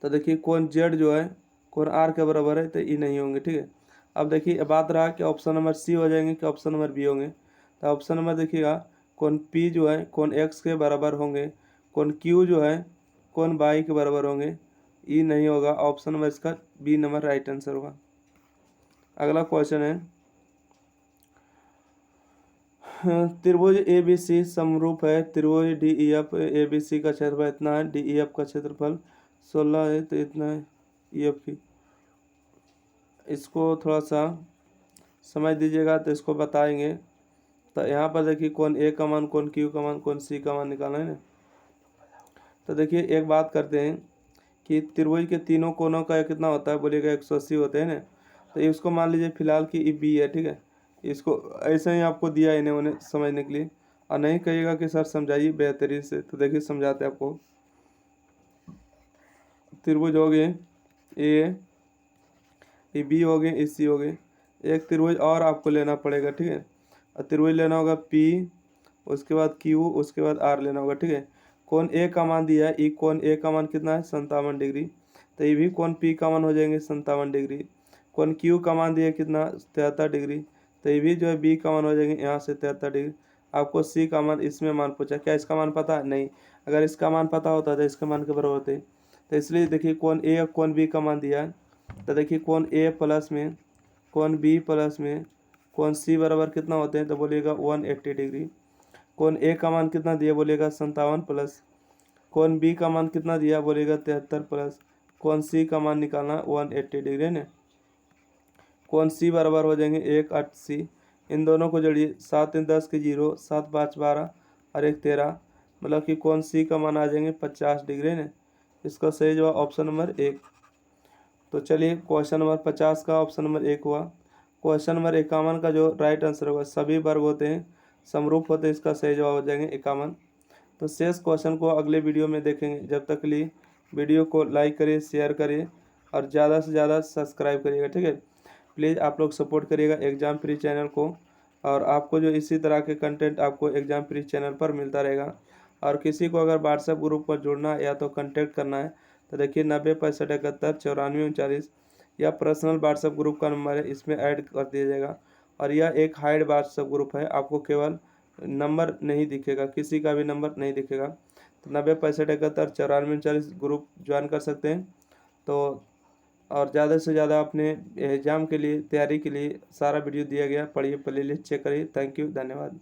तो देखिए कोण Z जो है कोण R के बराबर है, तो ये नहीं होंगे, ठीक है। अब देखिए बात रहा कि ऑप्शन नंबर C हो जाएंगे कि ऑप्शन नंबर B होंगे। तो ऑप्शन नंबर देखिएगा कोण P जो है कोण X के बराबर होंगे, कोण Q जो है कोण Y के बराबर होंगे, ये नहीं होगा। ऑप्शन नंबर इसका B नंबर राइट आंसर होगा। अगला क्वेश्चन है त्रिभुज ABC समरूप है। त्रिभुज DEF ABC का क्षेत्रफल इतना है, DEF का क्षेत्रफल 16 है, तो इतना है EF की। इसको थोड़ा सा समझ दीजिएगा तो इसको बताएंगे। तो यहाँ पर देखिए कोण A का मान, कोण Q का मान, कोण C का मान निकालना है ना। तो देखिए एक बात करते हैं कि त्रिभुज के तीनों कोणों का कितना होता है, बोलिएगा 180 होते हैं ना। तो ये उसको मान लीजिए फिलहाल कि ये B है, ठीक है। इसको ऐसे ही आपको दिया इन्हें उन्हें समझने के लिए, और नहीं कहिएगा कि सर समझाइए बेहतरीन से, तो देखिए समझाते हैं आपको। त्रिभुज हो गए ये B हो गए, ये C हो गए। एक त्रिभुज और आपको लेना पड़ेगा, ठीक है। और त्रिभुज लेना होगा P, उसके बाद Q, उसके बाद R लेना होगा, ठीक है। कोण A का मान दिया है, ये कोण A का मान कितना है 57 डिग्री, तो ये भी कोण P का मान हो जाएंगे 57 डिग्री। कोण Q का मान दिया कितना 73 डिग्री, तो ये भी जो है B का मान हो जाएंगे यहाँ से 73 डिग्री। आपको C का मान इसमें मान पूछा, क्या इसका मान पता है, नहीं। अगर इसका मान पता होता तो इसके मान के बराबर होते, तो इसलिए देखिए कोण A और कोण B का मान दिया है। तो देखिए कोण A प्लस में कोण B प्लस में कोण C बराबर कितना होते हैं, तो बोलिएगा 180 डिग्री। कोण A का मान कितना दिया, बोलिएगा 57 प्लस कोण B का मान कितना दिया, बोलिएगा 73 प्लस कोण C का मान निकालना 180 डिग्री है। कोण C बराबर हो जाएंगे 180, इन दोनों को जोड़िए 7 × 10 के 0, 7 × 5 12 और 1 13, मतलब कि कोण C का मान आ जाएंगे 50 डिग्री है। इसका सही जवाब ऑप्शन नंबर 1। तो चलिए क्वेश्चन नंबर 50 का ऑप्शन नंबर 1 हुआ। क्वेश्चन नंबर 51 का जो राइट आंसर होगा, सभी वर्ग होते हैं समरूप होते हैं, इसका सही जवाब हो जाएंगे 51। तो शेष क्वेश्चन को अगले वीडियो में देखेंगे। जब तक के लिए वीडियो को लाइक करिए, शेयर करिए और ज़्यादा से ज़्यादा सब्सक्राइब करिएगा, ठीक है। प्लीज़ आप लोग सपोर्ट करिएगा एग्ज़ाम फ्री चैनल को, और आपको जो इसी तरह के कंटेंट आपको एग्ज़ाम फ्री चैनल पर मिलता रहेगा। और किसी को अगर व्हाट्सएप ग्रुप पर जुड़ना या तो कॉन्टैक्ट करना है तो देखिए 90 65 71 94 39, या पर्सनल व्हाट्सएप ग्रुप का नंबर है, इसमें ऐड कर दिया जाएगा। और यह एक हाइड व्हाट्सएप ग्रुप है, आपको केवल नंबर नहीं दिखेगा, किसी का भी नंबर नहीं दिखेगा। तो 90 65 71 94 49 ग्रुप ज्वाइन कर सकते हैं। तो और ज़्यादा से ज़्यादा अपने एग्ज़ाम के लिए तैयारी के लिए सारा वीडियो दिया गया, पढ़िए, प्लेलिस्ट चेक करिए। थैंक यू, धन्यवाद।